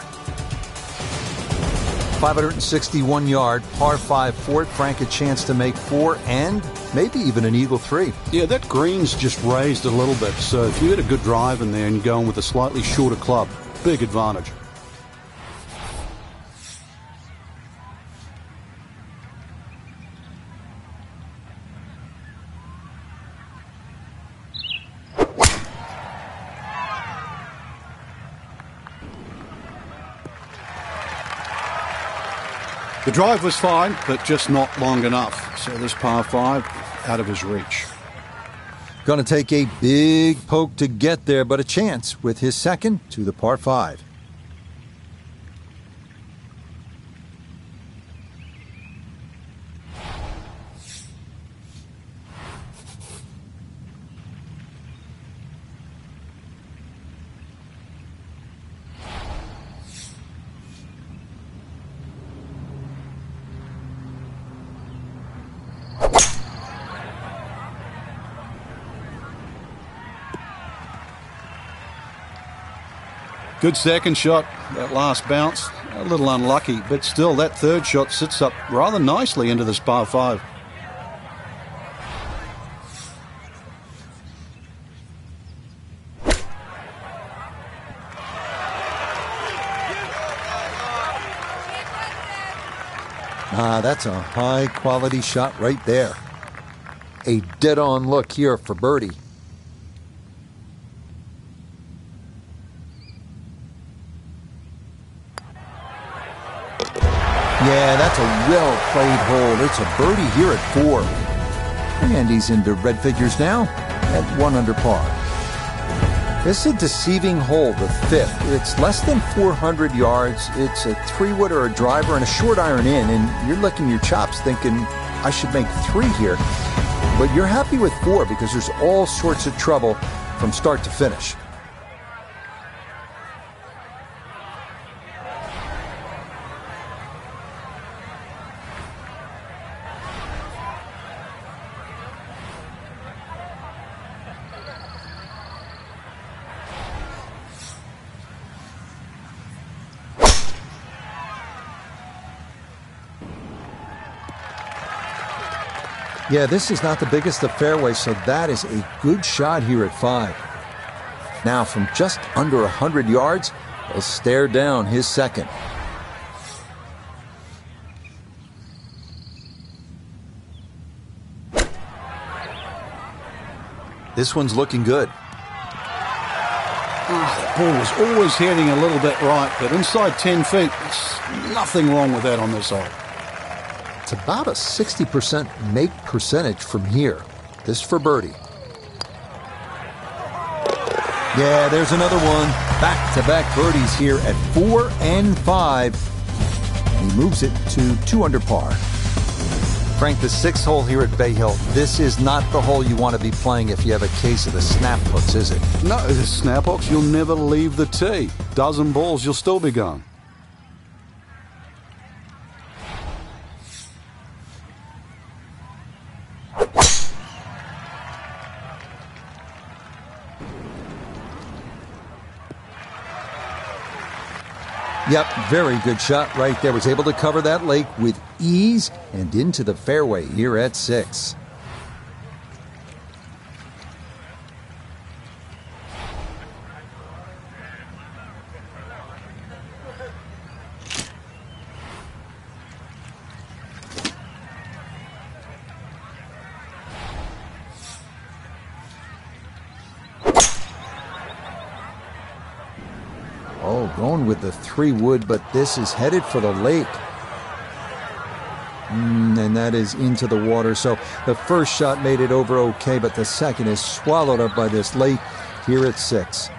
561-yard par 5 Fort Frank, a chance to make 4 and maybe even an eagle 3. Yeah, that green's just raised a little bit, so if you hit a good drive in there and you're going with a slightly shorter club, big advantage. The drive was fine, but just not long enough. So this par 5 out of his reach. Going to take a big poke to get there, but a chance with his second to the par 5. Good second shot, that last bounce, a little unlucky, but still that third shot sits up rather nicely into this par 5. That's a high-quality shot right there. A dead-on look here for birdie. Yeah, that's a well-played hole. It's a birdie here at 4. And he's into red figures now at 1 under par. This is a deceiving hole, the 5th. It's less than 400 yards. It's a 3-wood or a driver and a short iron in, and you're licking your chops thinking, I should make 3 here. But you're happy with 4 because there's all sorts of trouble from start to finish. Yeah, this is not the biggest of fairways, so that is a good shot here at 5. Now, from just under 100 yards, he'll stare down his second. This one's looking good. The ball was always heading a little bit right, but inside 10 feet, there's nothing wrong with that on this hole. It's about a 60% make percentage from here. This for birdie. Yeah, there's another one. Back-to-back birdies here at 4 and 5. He moves it to 2 under par. Frank, the 6th hole here at Bay Hill, this is not the hole you want to be playing if you have a case of the snap hooks, is it? No, the snap hooks, you'll never leave the tee. Dozen balls, you'll still be going. Yep, very good shot right there. Was able to cover that lake with ease and into the fairway here at 6. Oh, going with the 3-wood, but this is headed for the lake. And that is into the water. So the first shot made it over okay, but the second is swallowed up by this lake here at 6.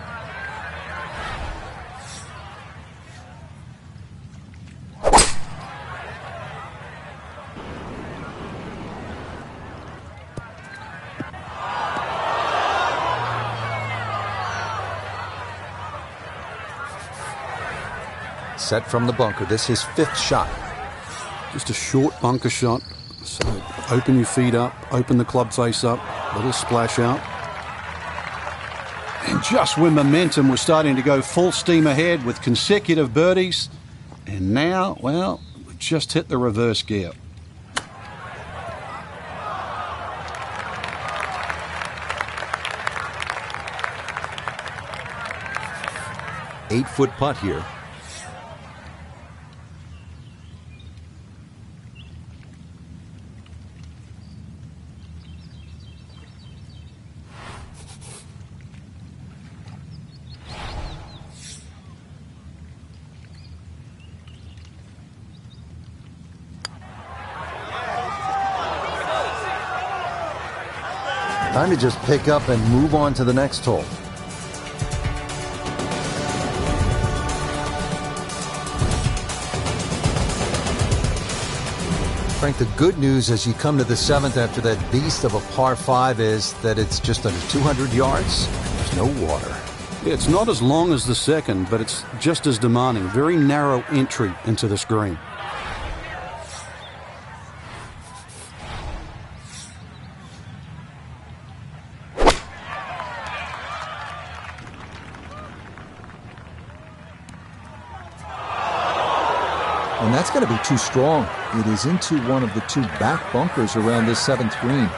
Set from the bunker. This is his 5th shot. Just a short bunker shot. So open your feet up, open the club face up, little splash out. And just when momentum was starting to go full steam ahead with consecutive birdies, and now, well, we just hit the reverse gear. Eight-foot putt here. Time to just pick up and move on to the next hole. Frank, the good news as you come to the 7th after that beast of a par 5 is that it's just under 200 yards. There's no water. Yeah, it's not as long as the second, but it's just as demanding. Very narrow entry into this green. And that's going to be too strong. It is into one of the 2 back bunkers around this 7th green.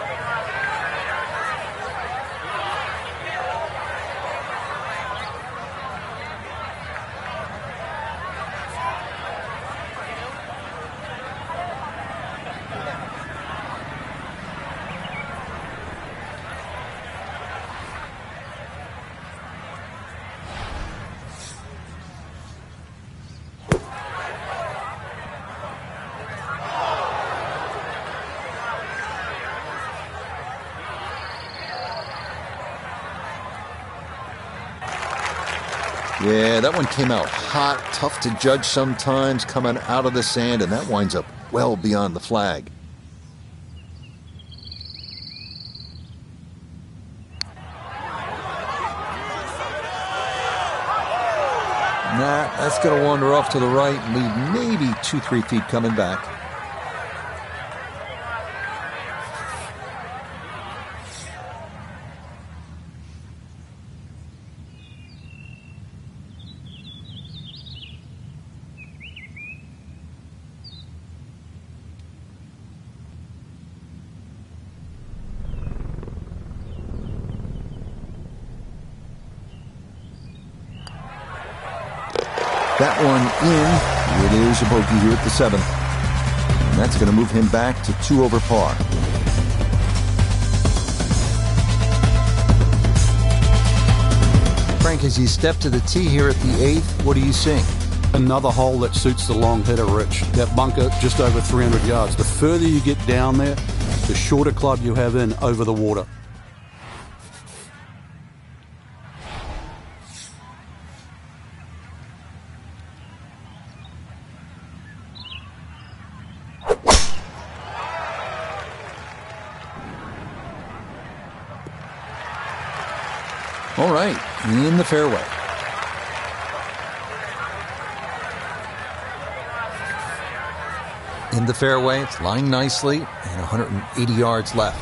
Yeah, that one came out hot, tough to judge sometimes, coming out of the sand, and that winds up well beyond the flag. Nah, that's going to wander off to the right and leave maybe 2-3 feet coming back. That one in. It is a bogey here at the 7th. And that's going to move him back to 2 over par. Frank, as you step to the tee here at the 8th, what are you seeing? Another hole that suits the long hitter, Rich. That bunker just over 300 yards. The further you get down there, the shorter club you have in over the water. All right, in the fairway. In the fairway, it's lying nicely, and 180 yards left.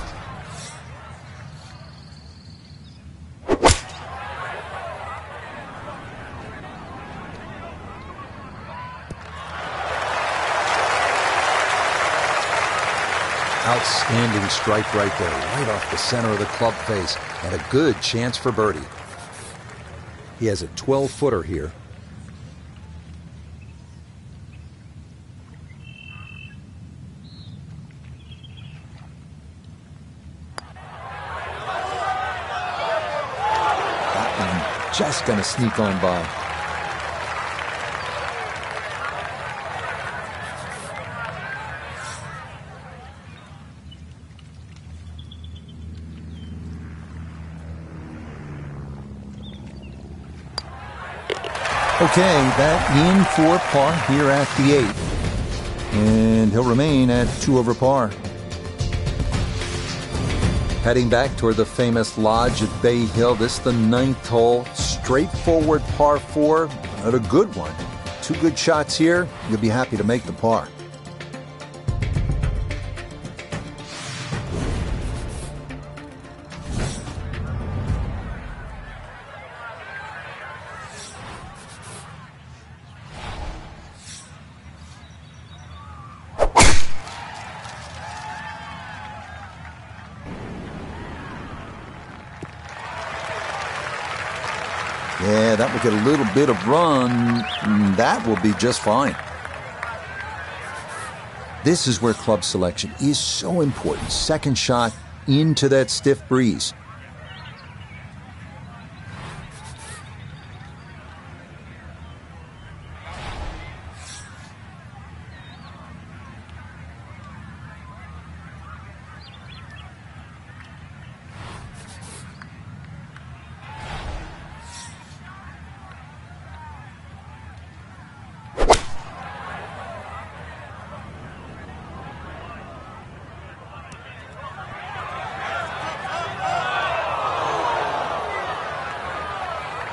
Outstanding strike right there, right off the center of the club face, and a good chance for birdie. He has a 12-footer here. That one just going to sneak on by. Okay, that in for par here at the 8th. And he'll remain at 2 over par. Heading back toward the famous lodge at Bay Hill. This is the 9th hole. Straightforward par 4, but a good one. 2 good shots here. You'll be happy to make the par. Yeah, that will get a little bit of run. That will be just fine. This is where club selection is so important. Second shot into that stiff breeze.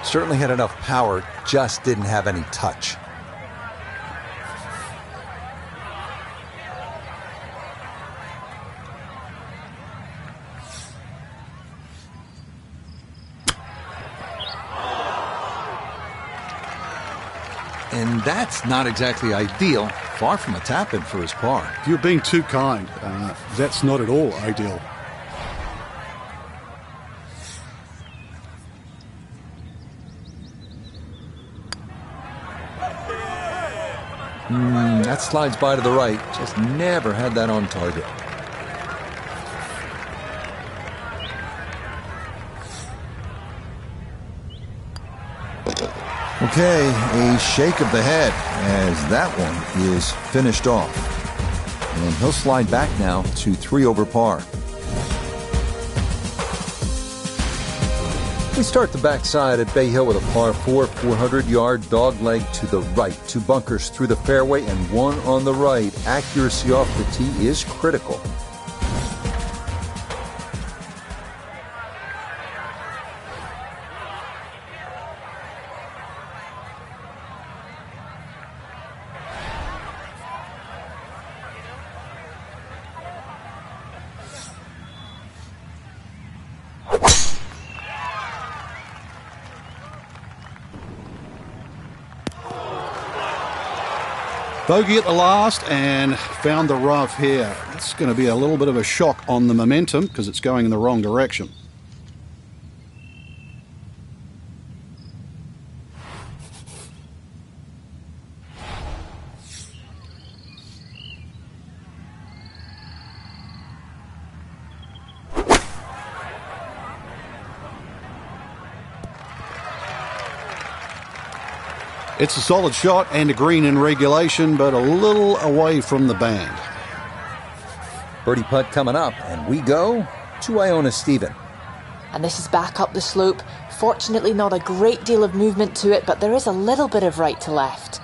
Certainly had enough power, just didn't have any touch. And that's not exactly ideal. Far from a tap-in for his par. You're being too kind. That's not at all ideal. That slides by to the right. Just never had that on target. Okay, a shake of the head as that one is finished off. And he'll slide back now to 3 over par. We start the backside at Bay Hill with a par 4, 400-yard dog leg to the right. 2 bunkers through the fairway and 1 on the right. Accuracy off the tee is critical. Bogey at the last and found the rough here. It's going to be a little bit of a shock on the momentum because it's going in the wrong direction. It's a solid shot and a green in regulation, but a little away from the band. Birdie putt coming up, and we go to Iona Stephen. And this is back up the slope. Fortunately, not a great deal of movement to it, but there is a little bit of right to left.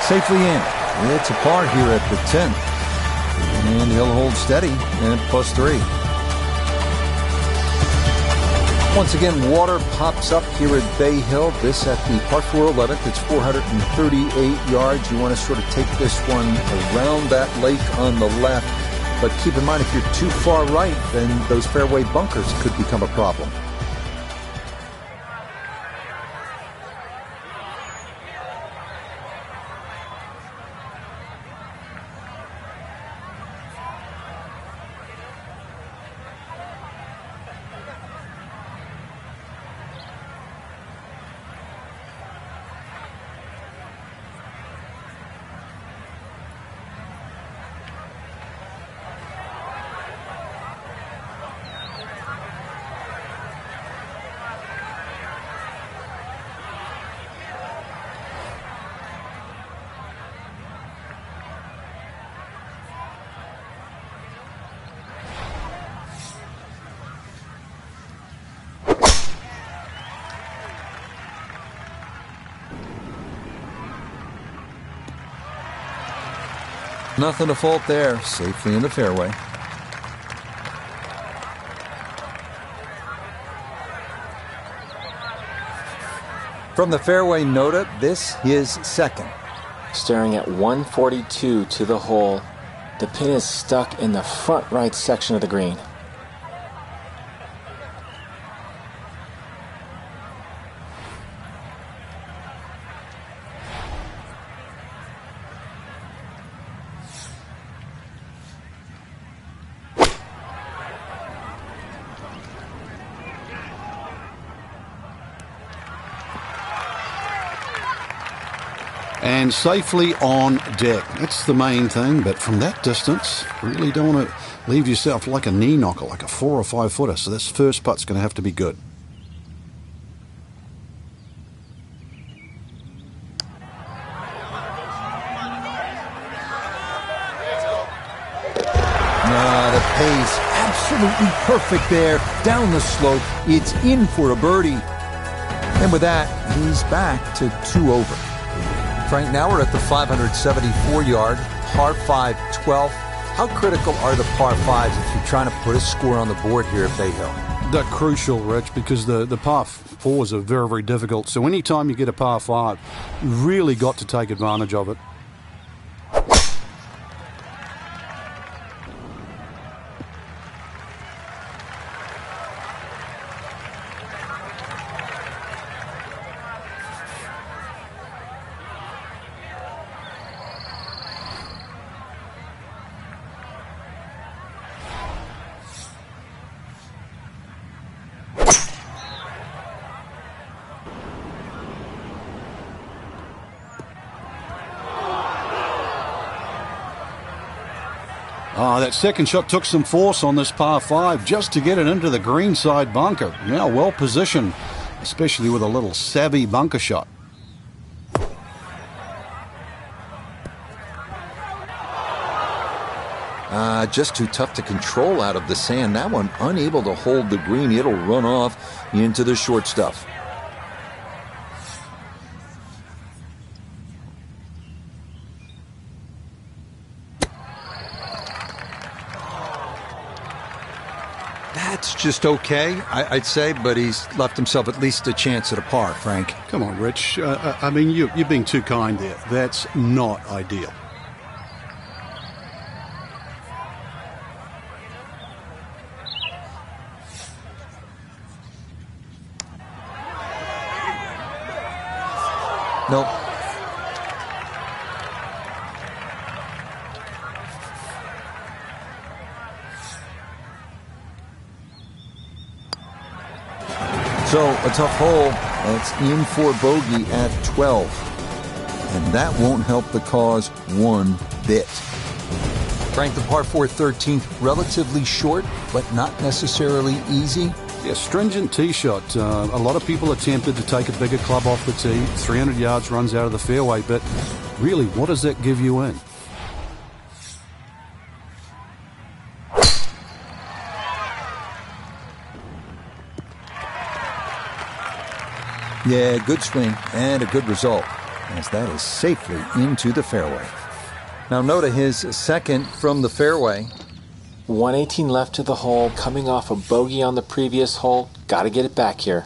Safely in. It's a par here at the 10th. And he'll hold steady at +3. Once again, water pops up here at Bay Hill. This at the par 4 11th. It's 438 yards. You want to sort of take this one around that lake on the left. But keep in mind, if you're too far right, then those fairway bunkers could become a problem. Nothing to fault there. Safely in the fairway. From the fairway nota, this is second. Staring at 142 to the hole. The pin is stuck in the front right section of the green. And safely on deck. That's the main thing, but from that distance, really don't want to leave yourself like a knee knocker, like a 4 or 5 footer. So this first putt's going to have to be good. The pace, absolutely perfect there. Down the slope, it's in for a birdie. And with that, he's back to 2 over. Frank, now we're at the 574-yard, par 5 12th. How critical are the par 5s if you're trying to put a score on the board here at Bay Hill? They're crucial, Rich, because the par 4s are very, very difficult. So anytime you get a par 5, you've really got to take advantage of it. Oh, that second shot took some force on this par 5 just to get it into the greenside bunker. Now well positioned, especially with a little savvy bunker shot. Just too tough to control out of the sand. That one unable to hold the green. It'll run off into the short stuff. That's just okay, I'd say, but he's left himself at least a chance at a par, Frank. Come on, Rich. I mean, you're being too kind there. That's not ideal. Nope. So, a tough hole. That's in for bogey at 12. And that won't help the cause one bit. Frank, the par 4 13th, relatively short, but not necessarily easy. Yeah, stringent tee shot. A lot of people are tempted to take a bigger club off the tee. 300 yards runs out of the fairway, but really, what does that give you in? Yeah, good swing and a good result, as that is safely into the fairway. Now Notah, his second from the fairway. 118 left to the hole, coming off a bogey on the previous hole. Got to get it back here.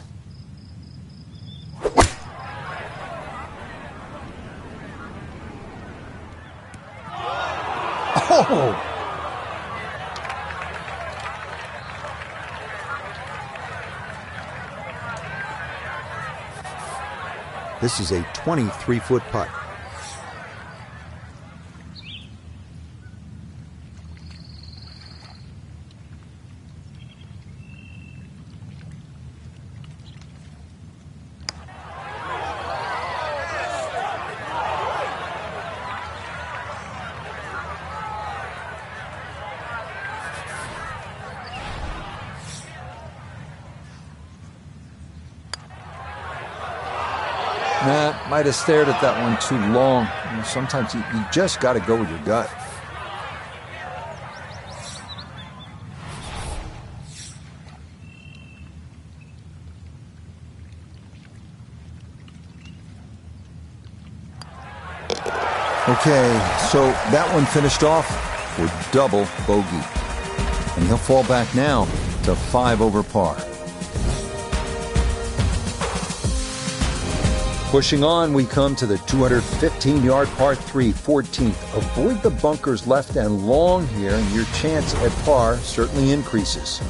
Oh! This is a 23-foot putt. Might have stared at that one too long. Sometimes you just got to go with your gut. Okay, so that one finished off with double bogey. And he'll fall back now to 5 over par. Pushing on, we come to the 215-yard par 3, 14th. Avoid the bunkers left and long here, and your chance at par certainly increases.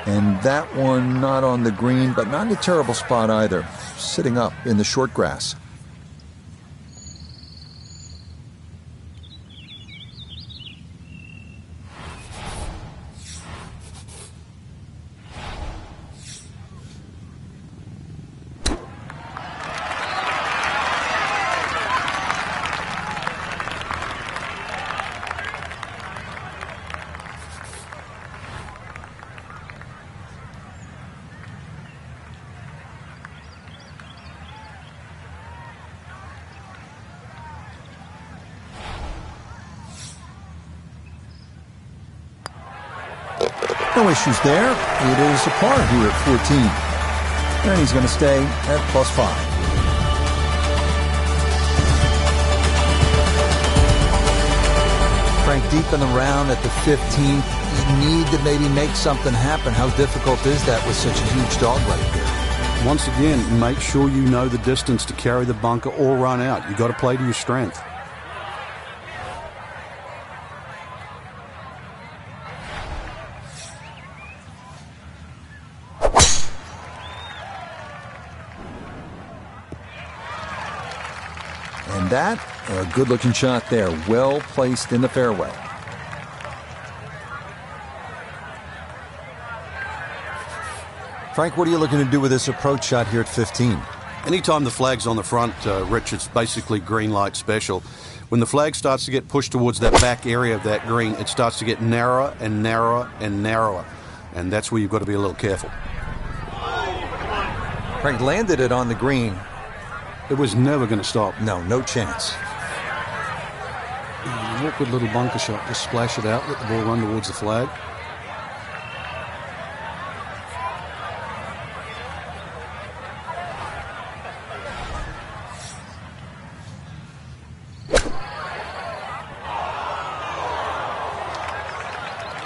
And that one not on the green, but not in a terrible spot either. Sitting up in the short grass. No issues there. It is a par here at 14. And he's going to stay at +5. Frank, deep in the round at the 15th, you need to maybe make something happen. How difficult is that with such a huge dog right here? Once again, make sure you know the distance to carry the bunker or run out. You've got to play to your strength. And that, a good-looking shot there, well placed in the fairway. Frank, what are you looking to do with this approach shot here at 15? Anytime the flag's on the front, Rich, it's basically green light special. When the flag starts to get pushed towards that back area of that green, it starts to get narrower and narrower and narrower. And that's where you've got to be a little careful. Frank landed it on the green. It was never going to stop. No chance. An awkward little bunker shot. Just splash it out, let the ball run towards the flag.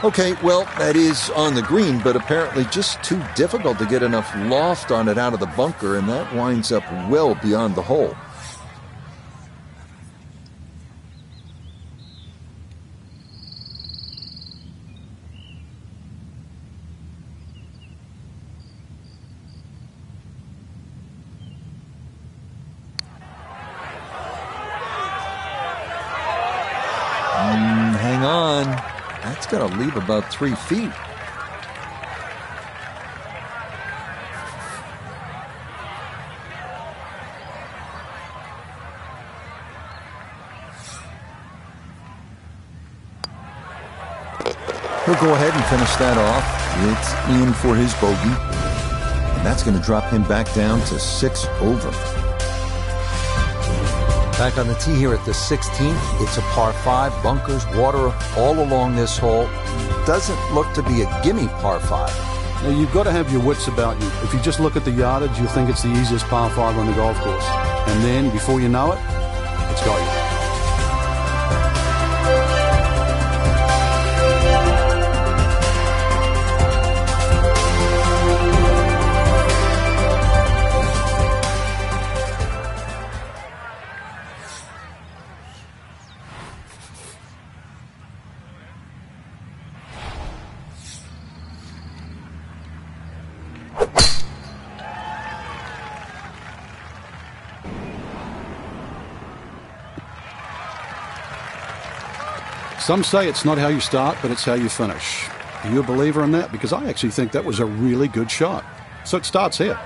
Okay, well, that is on the green, but apparently just too difficult to get enough loft on it out of the bunker, and that winds up well beyond the hole. Hang on. That's going to leave about 3 feet. He'll go ahead and finish that off. It's in for his bogey. And that's going to drop him back down to 6 over. Back on the tee here at the 16th. It's a par 5, bunkers, water all along this hole. Doesn't look to be a gimme par 5. Now, you've got to have your wits about you. If you just look at the yardage, you'll think it's the easiest par 5 on the golf course. And then, before you know it, it's got you. Some say it's not how you start, but it's how you finish. Are you a believer in that? Because I actually think that was a really good shot. So it starts here.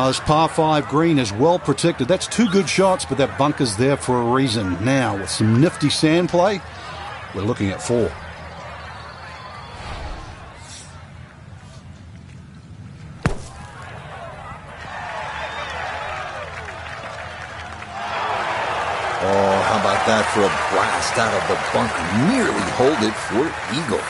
This par 5 green is well protected. That's 2 good shots, but that bunker's there for a reason. Now, with some nifty sand play, we're looking at 4. Oh, how about that for a blast out of the bunker? Nearly hold it for eagle.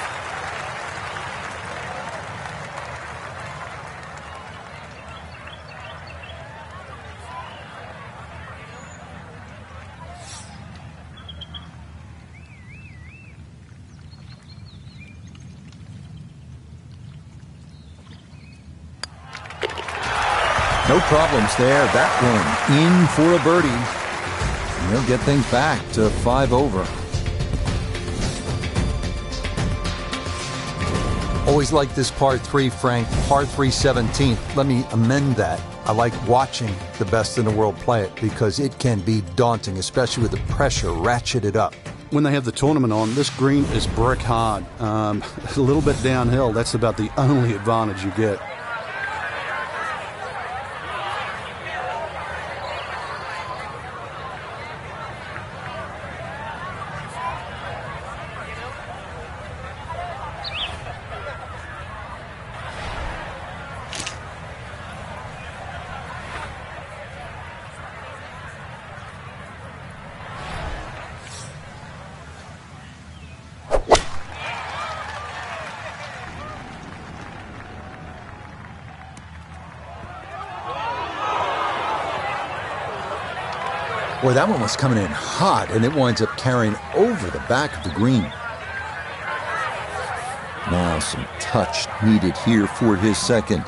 No problems there. That one in for a birdie. And they'll get things back to 5 over. Always like this par 3, Frank. Par 3 17th. Let me amend that. I like watching the best in the world play it because it can be daunting, especially with the pressure ratcheted up. When they have the tournament on, this green is brick hard. A little bit downhill. That's about the only advantage you get. Boy, that one was coming in hot, and it winds up carrying over the back of the green. Now some touch needed here for his second.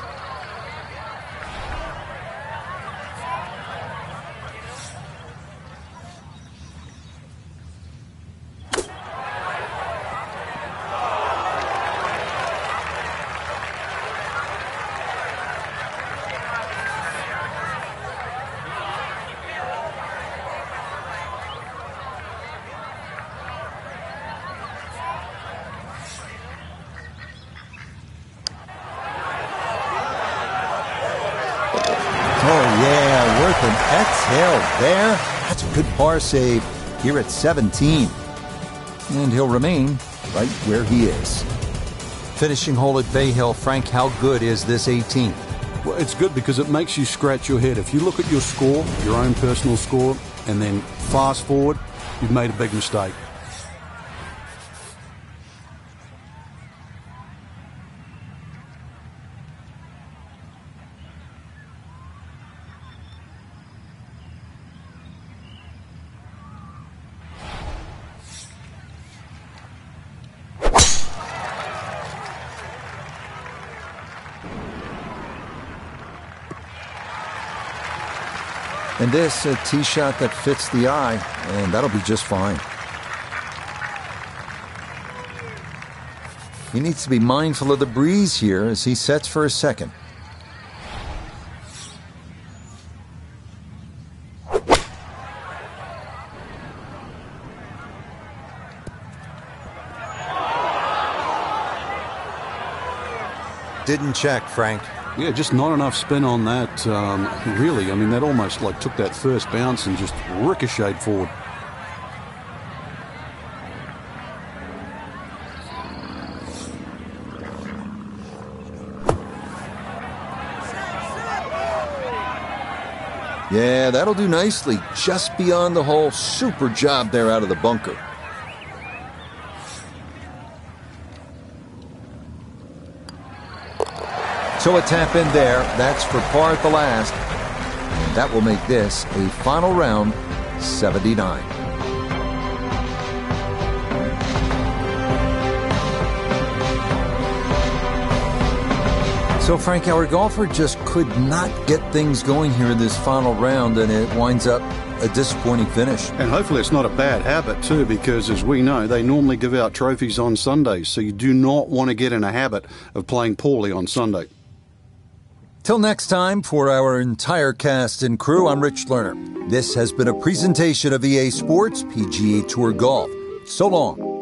exhale there. That's a good par save here at 17. And he'll remain right where he is. Finishing hole at Bay Hill, Frank, how good is this 18? Well, it's good because it makes you scratch your head. If you look at your score, your own personal score, and then fast forward, you've made a big mistake. And this, a tee shot that fits the eye, and that'll be just fine. He needs to be mindful of the breeze here as he sets for his second. Didn't check, Frank. Yeah, just not enough spin on that, really. I mean, that almost like took that first bounce and just ricocheted forward. Yeah, that'll do nicely. Just beyond the hole. Super job there out of the bunker. So a tap in there. That's for par at the last. And that will make this a final round 79. So Frank, our golfer just could not get things going here in this final round, and it winds up a disappointing finish. And hopefully it's not a bad habit too, because as we know, they normally give out trophies on Sundays, so you do not want to get in a habit of playing poorly on Sunday. Till next time, for our entire cast and crew, I'm Rich Lerner. This has been a presentation of EA Sports PGA Tour Golf. So long.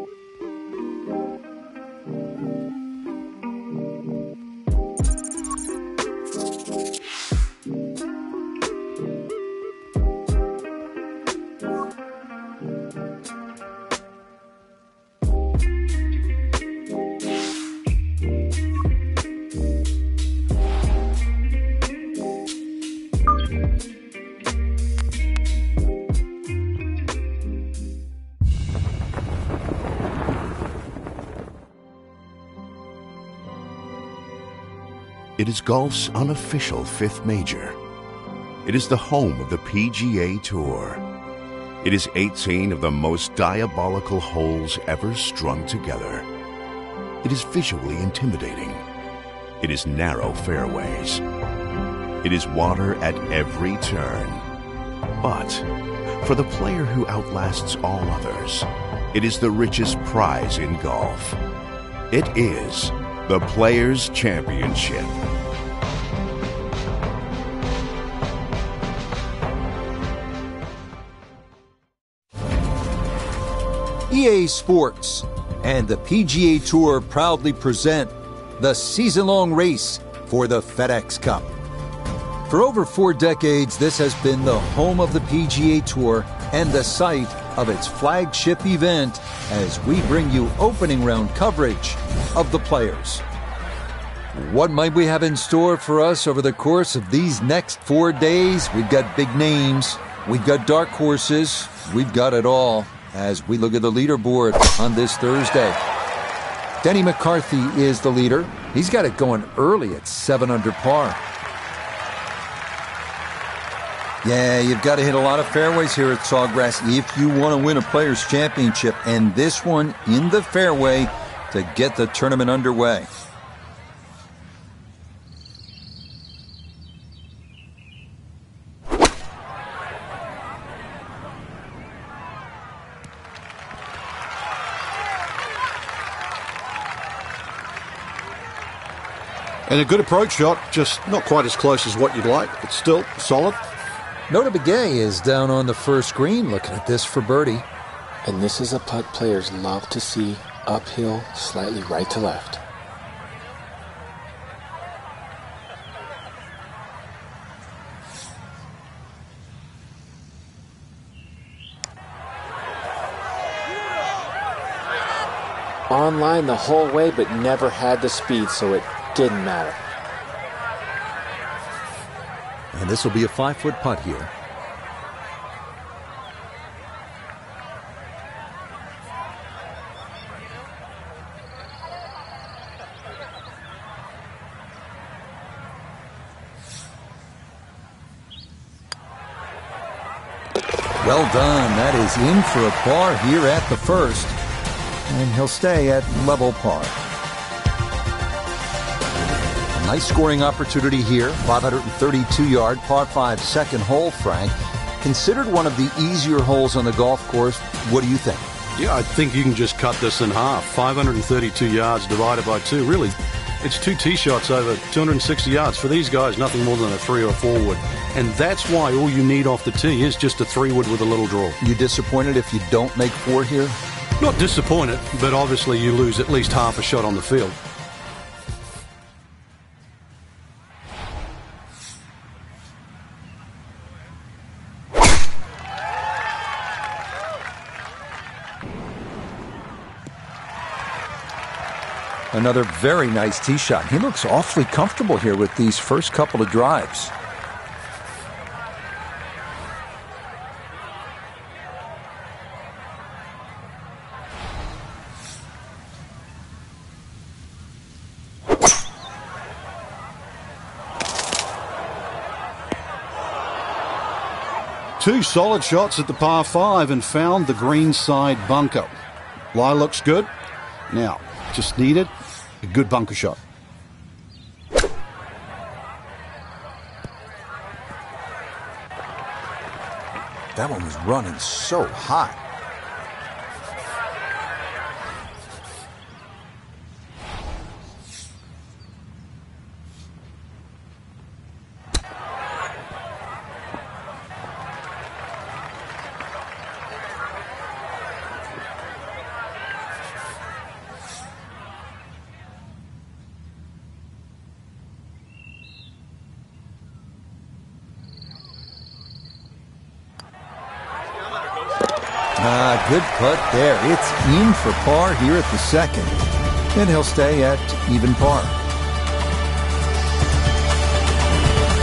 It is golf's unofficial fifth major. It is the home of the PGA Tour. It is 18 of the most diabolical holes ever strung together. It is visually intimidating. It is narrow fairways. It is water at every turn. But for the player who outlasts all others, it is the richest prize in golf. It is the Players' Championship. EA Sports and the PGA Tour proudly present the season-long race for the FedEx Cup. For over 4 decades, this has been the home of the PGA Tour and the site of its flagship event as we bring you opening round coverage of the Players. What might we have in store for us over the course of these next 4 days? We've got big names, we've got dark horses, we've got it all as we look at the leaderboard on this Thursday. Denny McCarthy is the leader. He's got it going early at 7 under par. Yeah, you've got to hit a lot of fairways here at Sawgrass if you want to win a Players' Championship, and this one in the fairway to get the tournament underway. And a good approach shot, just not quite as close as what you'd like, but still solid. Nota Begay is down on the first green looking at this for birdie. And this is a putt players love to see uphill, slightly right to left. online the whole way, but never had the speed, so it didn't matter. And this will be a 5-foot putt here. Well done. That is in for a par here at the first. And he'll stay at level par. A nice scoring opportunity here. 532-yard par 5 second hole, Frank. Considered one of the easier holes on the golf course. What do you think? Yeah, I think you can just cut this in half. 532 yards divided by 2. Really, it's 2 tee shots over 260 yards. For these guys, nothing more than a 3 or 4 wood. And that's why all you need off the tee is just a 3 wood with a little draw. You disappointed if you don't make 4 here? Not disappointed, but obviously you lose at least half a shot on the field. Another very nice tee shot. He looks awfully comfortable here with these first couple of drives. Two solid shots at the par 5 and found the green side bunker. Lie looks good. Now, just needed a good bunker shot. That one was running so hot. Good putt there. It's in for par here at the second. And he'll stay at even par.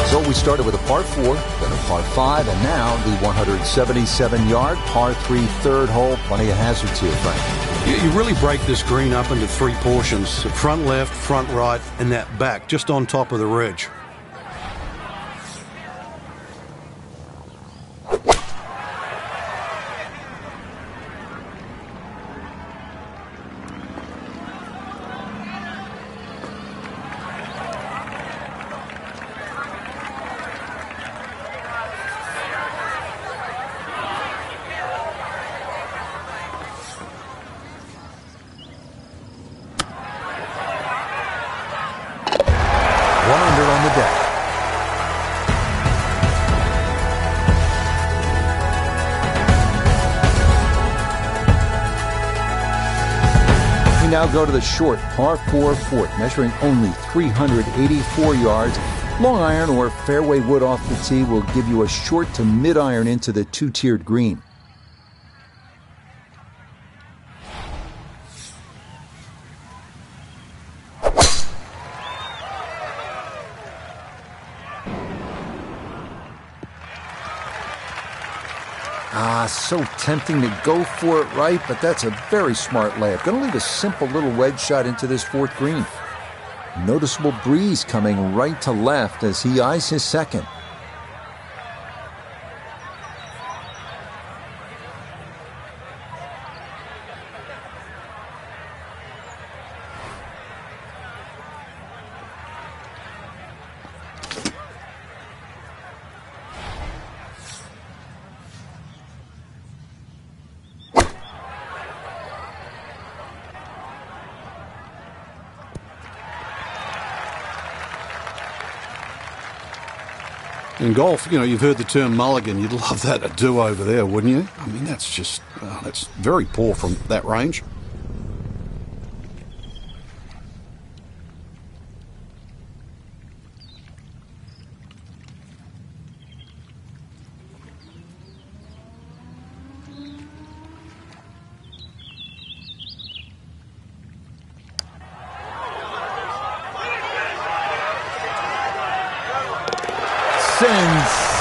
So we started with a par 4, then a par 5, and now the 177-yard par 3 third hole. Plenty of hazards here, Frank. You really break this green up into 3 portions. Front left, front right, and that back, just on top of the ridge. Now go to the short par 4 fourth, measuring only 384 yards. Long iron or fairway wood off the tee will give you a short to mid iron into the 2-tiered green. So tempting to go for it right, but that's a very smart layup. Going to leave a simple little wedge shot into this fourth green. Noticeable breeze coming right to left as he eyes his second. In golf, you've heard the term mulligan. You'd love that, a do-over there, wouldn't you? I mean, that's just, that's very poor from that range.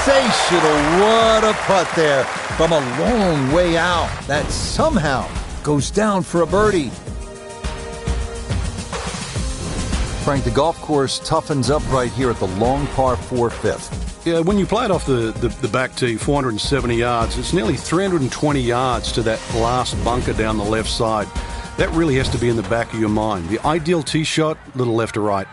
Sensational. What a putt there from a long way out. That somehow goes down for a birdie. Frank, the golf course toughens up right here at the long par 4 fifth. Yeah, when you play it off the back tee, 470 yards, it's nearly 320 yards to that last bunker down the left side. That really has to be in the back of your mind. The ideal tee shot, little left to right.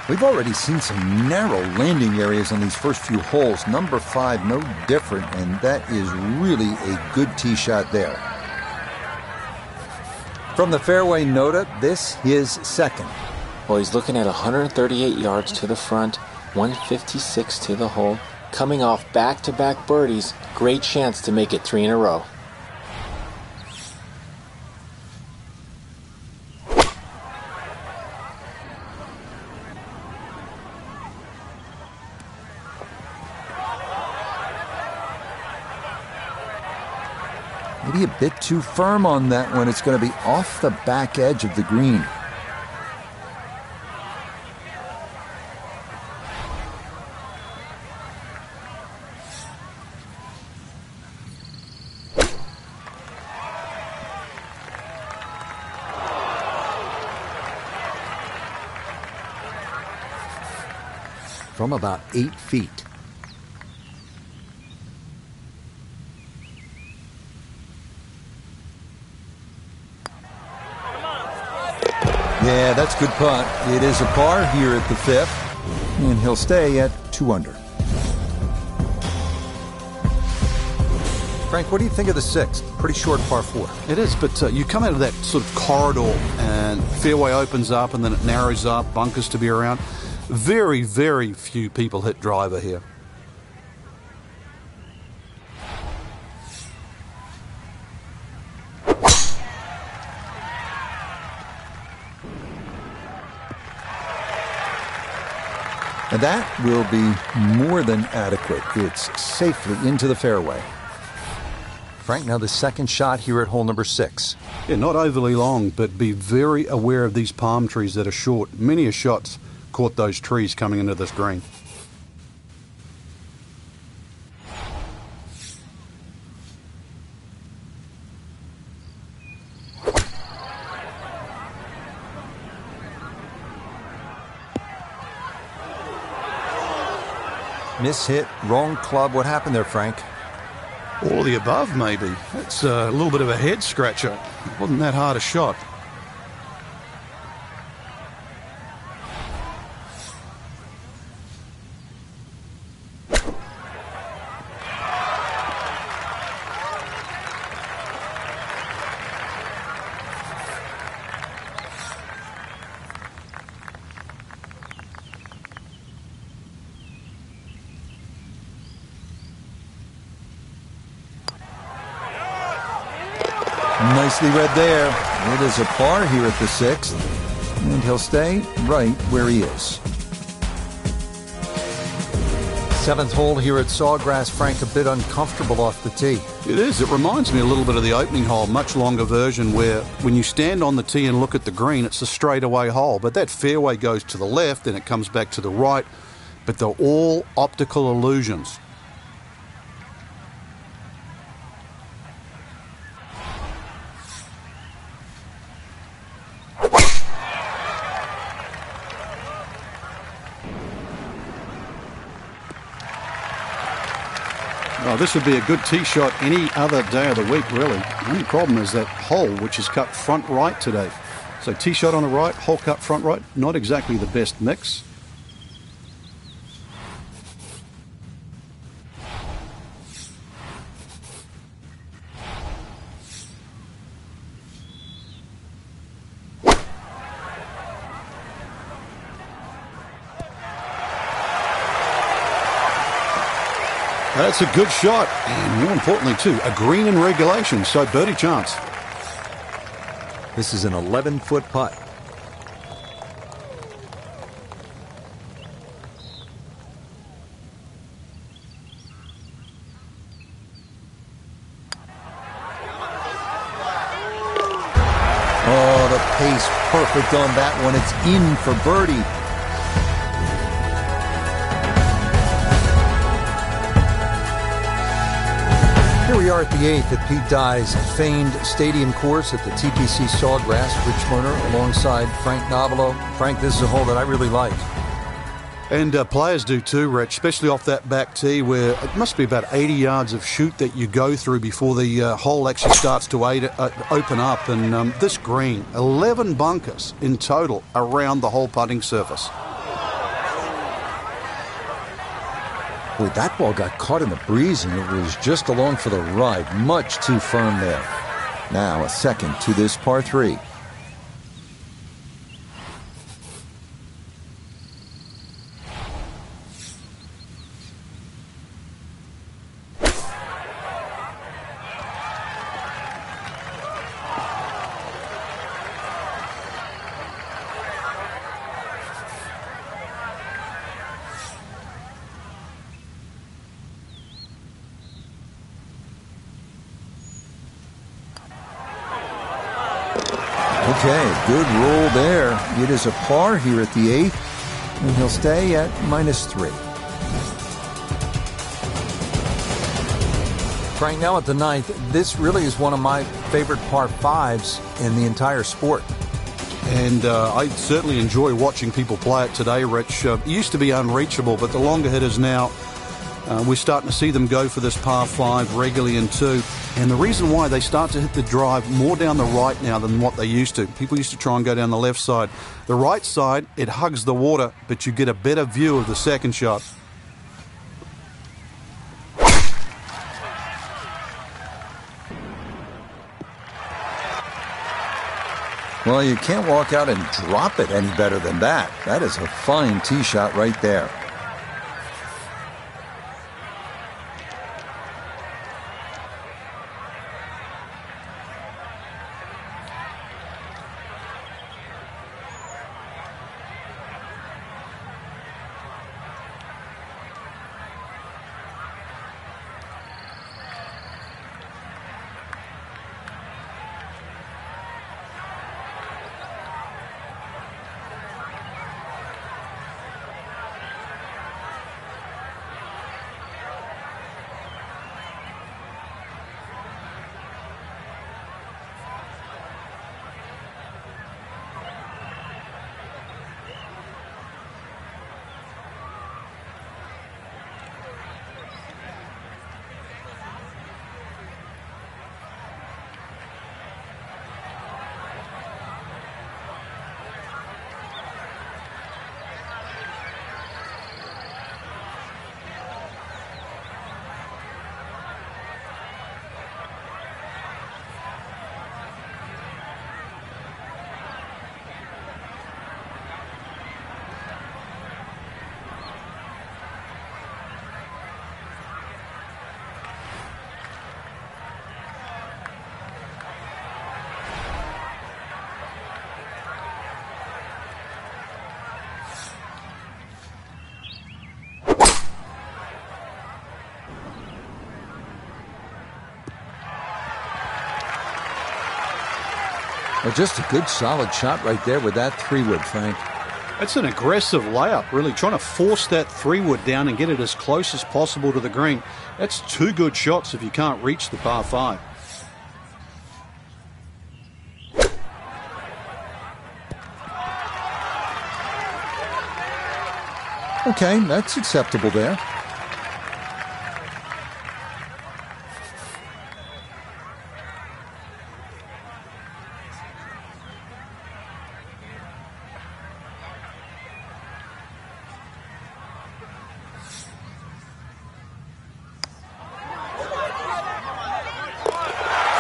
We've already seen some narrow landing areas on these first few holes. Number 5, no different, and that is really a good tee shot there. From the fairway, Nota, this is second. Well, he's looking at 138 yards to the front, 156 to the hole. Coming off back-to-back birdies, great chance to make it 3 in a row. Maybe a bit too firm on that one. It's going to be off the back edge of the green. From about 8 feet. Yeah, that's a good putt. It is a par here at the 5th, and he'll stay at 2 under. Frank, what do you think of the 6th? Pretty short par 4. It is, but you come out of that sort of corridor and fairway opens up and then it narrows up, bunkers to be around. Very, very few people hit driver here. And that will be more than adequate. It's safely into the fairway. Frank, now the second shot here at hole number 6. Yeah, not overly long, but be very aware of these palm trees that are short. Many a shot's caught those trees coming into this green. Mishit, wrong club. What happened there, Frank? All of the above, maybe. It's a little bit of a head scratcher. It wasn't that hard a shot. Nicely read there. It is a par here at the 6th, and he'll stay right where he is. 7th hole here at Sawgrass. Frank, a bit uncomfortable off the tee. It is. It reminds me a little bit of the opening hole, much longer version, where when you stand on the tee and look at the green, it's a straightaway hole. But that fairway goes to the left and it comes back to the right. But they're all optical illusions. Oh, this would be a good tee shot any other day of the week, really. The only problem is that hole, which is cut front right today. So tee shot on the right, hole cut front right, not exactly the best mix. That's a good shot, and more importantly, too, a green in regulation, so birdie chance. This is an 11-foot putt. Oh, the pace perfect on that one. It's in for birdie. Here we are at the 8th at Pete Dye's famed stadium course at the TPC Sawgrass. Rich Lerner alongside Frank Nobilo. Frank, this is a hole that I really like. And players do too, Rich, especially off that back tee where it must be about 80 yards of shoot that you go through before the hole actually starts to open up. And this green, 11 bunkers in total around the whole putting surface. Boy, that ball got caught in the breeze and it was just along for the ride. Much too firm there. Now a second to this par 3. Okay, good roll there. It is a par here at the 8th, and he'll stay at -3. Frank, now at the 9th, this really is one of my favorite par 5s in the entire sport. And I certainly enjoy watching people play it today, Rich. It used to be unreachable, but the longer hitters now, we're starting to see them go for this par 5 regularly in 2. And the reason why they start to hit the drive more down the right now than what they used to. People used to try and go down the left side. The right side, it hugs the water, but you get a better view of the second shot. Well, you can't walk out and drop it any better than that. That is a fine tee shot right there. Well, just a good solid shot right there with that 3-wood, Frank. That's an aggressive layup, really, trying to force that 3-wood down and get it as close as possible to the green. That's 2 good shots if you can't reach the par 5. Okay, that's acceptable there.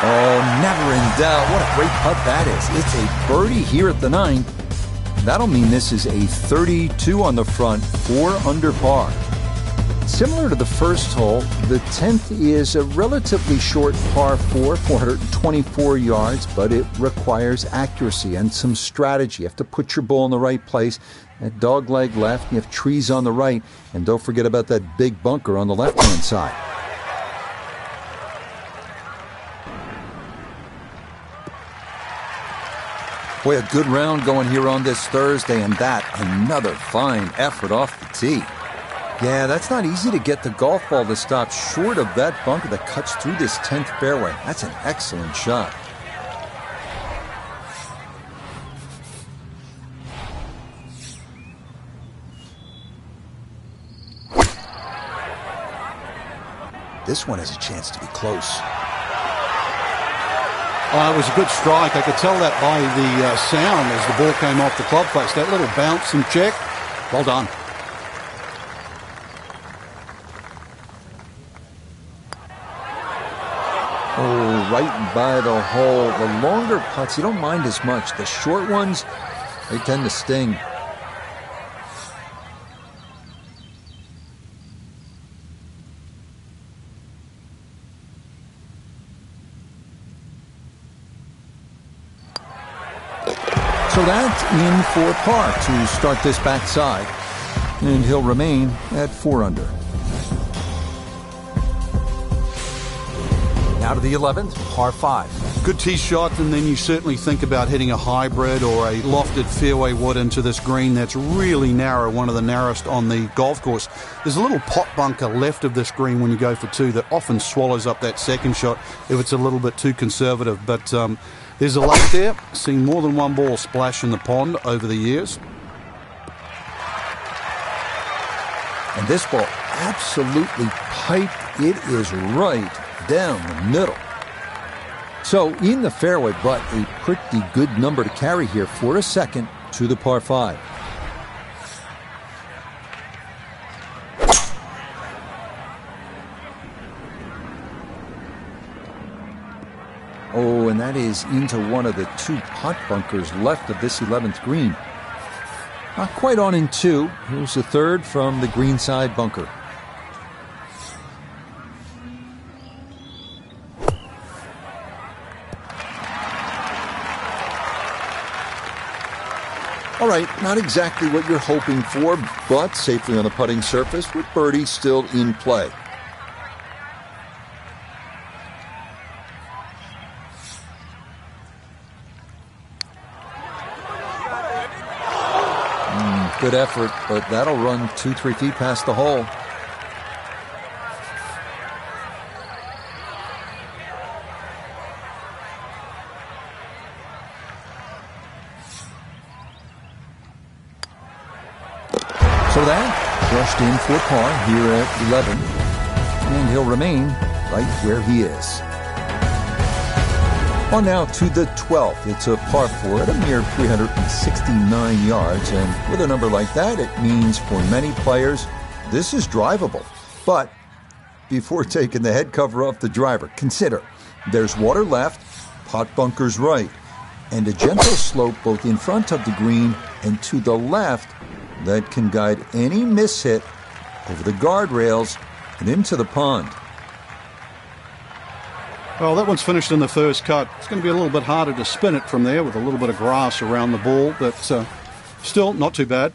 Oh, never in doubt. What a great putt that is. It's a birdie here at the 9th. That'll mean this is a 32 on the front, 4 under par. Similar to the first hole, the 10th is a relatively short par 4, 424 yards, but it requires accuracy and some strategy. You have to put your ball in the right place. That dog leg left, you have trees on the right, and don't forget about that big bunker on the left-hand side. Boy, a good round going here on this Thursday, and that another fine effort off the tee. Yeah, that's not easy to get the golf ball to stop short of that bunker that cuts through this 10th fairway. That's an excellent shot. This one has a chance to be close. It was a good strike. I could tell that by the sound as the ball came off the club face. That little bounce and check. Well done. Oh, right by the hole. The longer putts, you don't mind as much. The short ones, they tend to sting. So that's in for par to start this backside, and he'll remain at 4 under. Now to the 11th, par 5. Good tee shot, and then you certainly think about hitting a hybrid or a lofted fairway wood into this green that's really narrow, one of the narrowest on the golf course. There's a little pot bunker left of this green when you go for 2 that often swallows up that second shot if it's a little bit too conservative. But there's a lake there. Seen more than one ball splash in the pond over the years. And this ball absolutely piped. It is right down the middle. So in the fairway, but a pretty good number to carry here for a second to the par 5. Oh, and that is into one of the 2 pot bunkers left of this 11th green. Not quite on in 2. Here's the 3rd from the greenside bunker. All right, not exactly what you're hoping for, but safely on the putting surface with birdie still in play. Good effort, but that'll run 2-3 feet past the hole. So that brushed in for par here at 11, and he'll remain right where he is. On now to the 12th. It's a par 4 at a mere 369 yards, and with a number like that, it means for many players, this is drivable. But before taking the head cover off the driver, consider there's water left, pot bunkers right, and a gentle slope both in front of the green and to the left that can guide any mishit over the guardrails and into the pond. Well, that one's finished in the first cut. It's going to be a little bit harder to spin it from there with a little bit of grass around the ball, but still not too bad.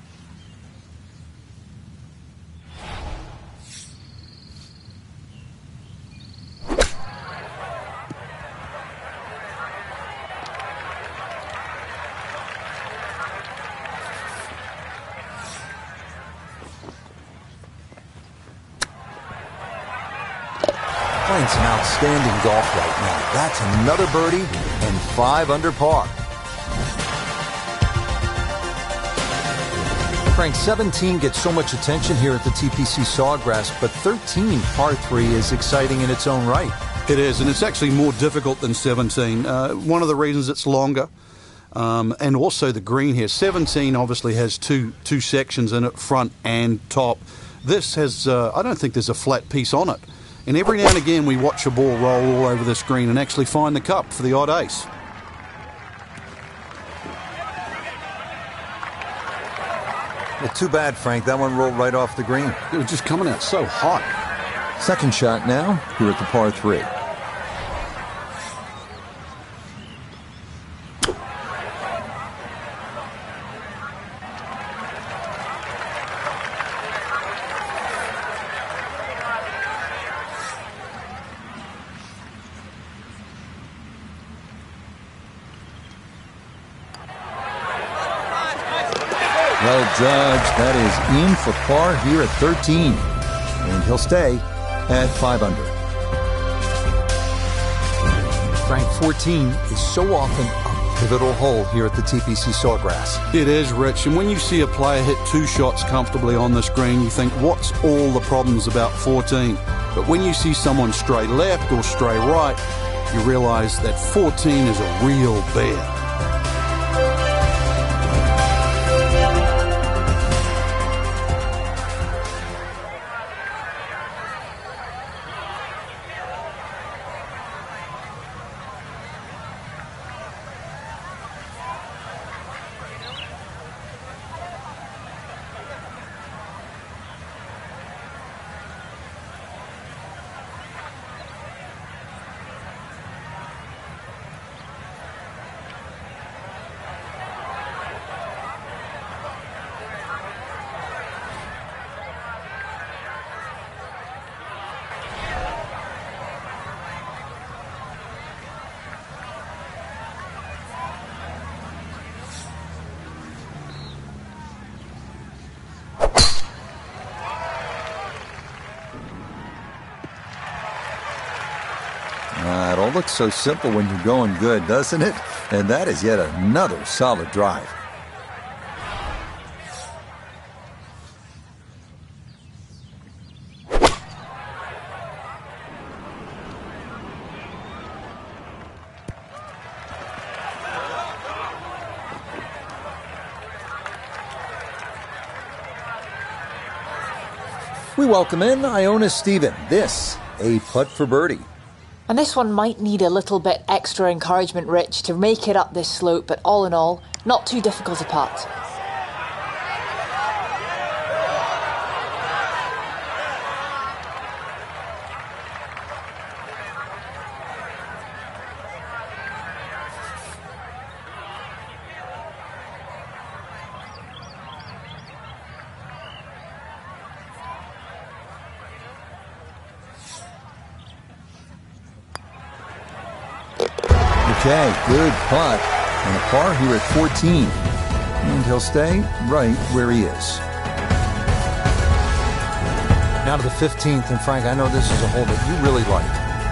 Playing some outstanding golf right now. That's another birdie and 5 under par. Frank, 17 gets so much attention here at the TPC Sawgrass, but 13, par 3, is exciting in its own right. It is, and it's actually more difficult than 17. One of the reasons it's longer, and also the green here. 17 obviously has two sections in it, front and top. This has, I don't think there's a flat piece on it. And every now and again we watch a ball roll all over this green and actually find the cup for the odd ace. Well, too bad, Frank. That one rolled right off the green. It was just coming out so hot. Second shot now, here at the par 3. Well judged. That is in for par here at 13. And he'll stay at 5 under. Frank, 14 is so often a pivotal hole here at the TPC Sawgrass. It is, Rich. And when you see a player hit 2 shots comfortably on this green, you think, what's all the problems about 14? But when you see someone stray left or stray right, you realize that 14 is a real bear. It all looks so simple when you're going good, doesn't it? And that is yet another solid drive. We welcome in Iona Stephen. This, a putt for birdie. And this one might need a little bit extra encouragement, Rich, to make it up this slope, but all in all, not too difficult a putt. Okay, good putt. And a par here at 14. And he'll stay right where he is. Now to the 15th, and Frank, I know this is a hole that you really like.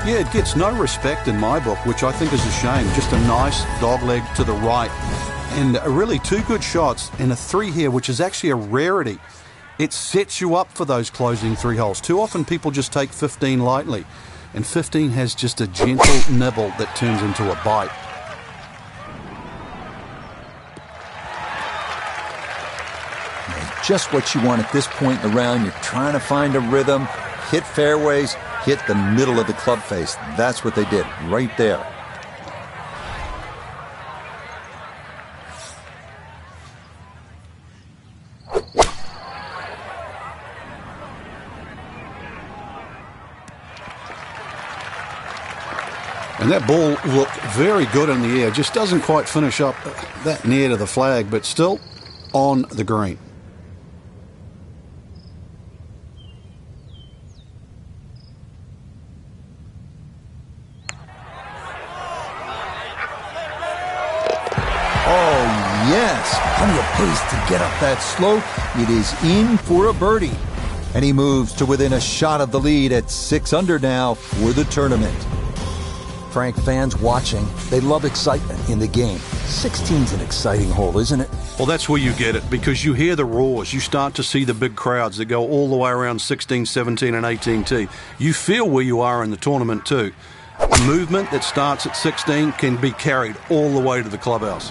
Yeah, it gets no respect in my book, which I think is a shame. Just a nice dogleg to the right. And really 2 good shots and a 3 here, which is actually a rarity. It sets you up for those closing 3 holes. Too often people just take 15 lightly. And 15 has just a gentle nibble that turns into a bite. Just what you want at this point in the round. You're trying to find a rhythm, hit fairways, hit the middle of the club face. That's what they did right there. And that ball looked very good in the air. Just doesn't quite finish up that near to the flag, but still on the green. Oh, yes. Plenty of pace to get up that slope. It is in for a birdie. And he moves to within a shot of the lead at 6 under now for the tournament. Frank, fans watching, they love excitement in the game. 16's an exciting hole, isn't it? Well, that's where you get it, because you hear the roars. You start to see the big crowds that go all the way around 16, 17, and 18T. You feel where you are in the tournament, too. The movement that starts at 16 can be carried all the way to the clubhouse.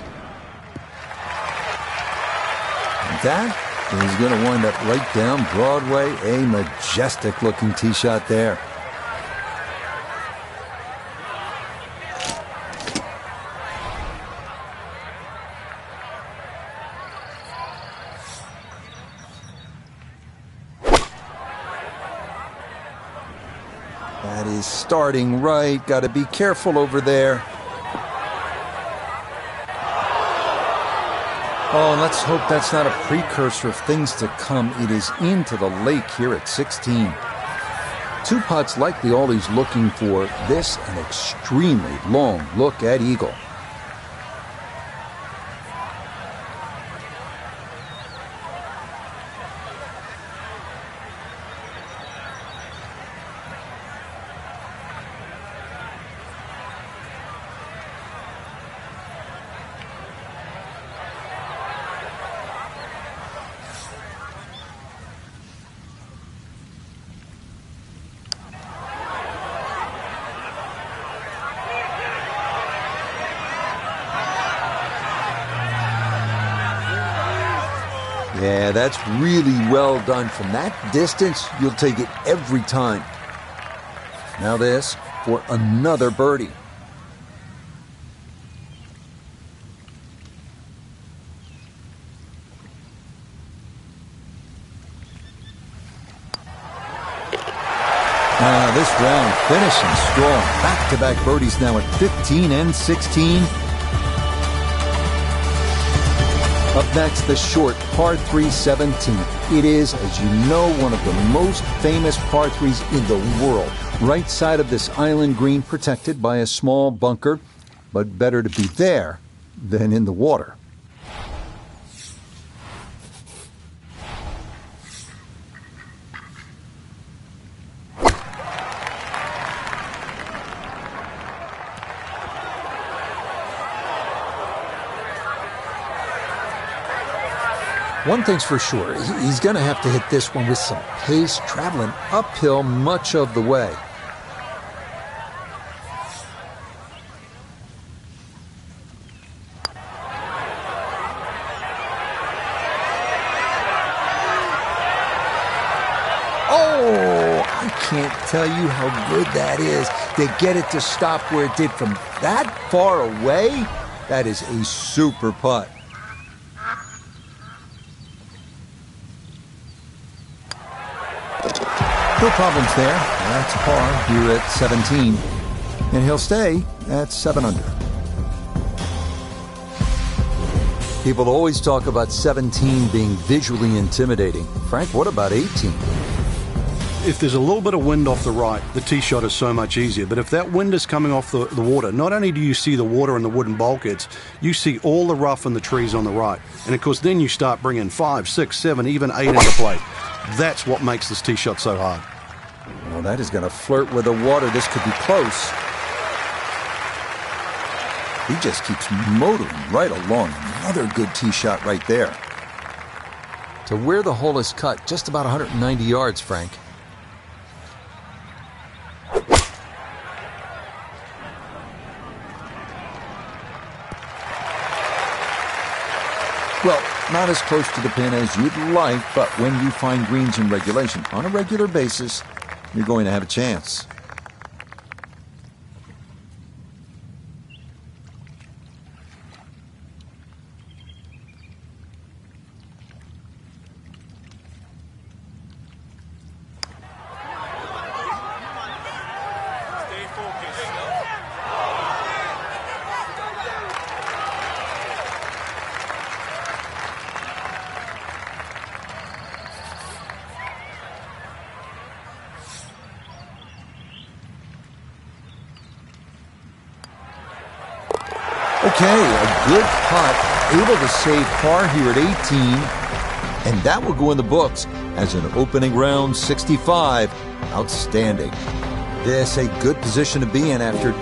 That is going to wind up right down Broadway. A majestic-looking tee shot there. That is starting right. Got to be careful over there. Oh, and let's hope that's not a precursor of things to come. It is into the lake here at 16. 2 putts likely all he's looking for. This an extremely long look at eagle. Yeah, that's really well done. From that distance, you'll take it every time. Now this for another birdie. This round finishing strong. Back-to-back birdies now at 15 and 16. Up next, the short par 3 17. It is, as you know, one of the most famous par 3s in the world. Right side of this island green, protected by a small bunker, but better to be there than in the water. One thing's for sure, he's going to have to hit this one with some pace, traveling uphill much of the way. Oh, I can't tell you how good that is to get it to stop where it did from that far away. That is a super putt. No problems there. That's par here at 17. And he'll stay at 7 under. People always talk about 17 being visually intimidating. Frank, what about 18? If there's a little bit of wind off the right, the tee shot is so much easier. But if that wind is coming off the water, not only do you see the water and the wooden bulkheads, you see all the rough and the trees on the right. And of course, then you start bringing 5, 6, 7, even 8 into play. That's what makes this tee shot so hard. Well, that is going to flirt with the water. This could be close. He just keeps motoring right along. Another good tee shot right there. To where the hole is cut, just about 190 yards, Frank. Well, not as close to the pin as you'd like, but when you find greens in regulation on a regular basis, you're going to have a chance. Okay, a good putt, able to save par here at 18, and that will go in the books as an opening round 65. Outstanding. This a good position to be in after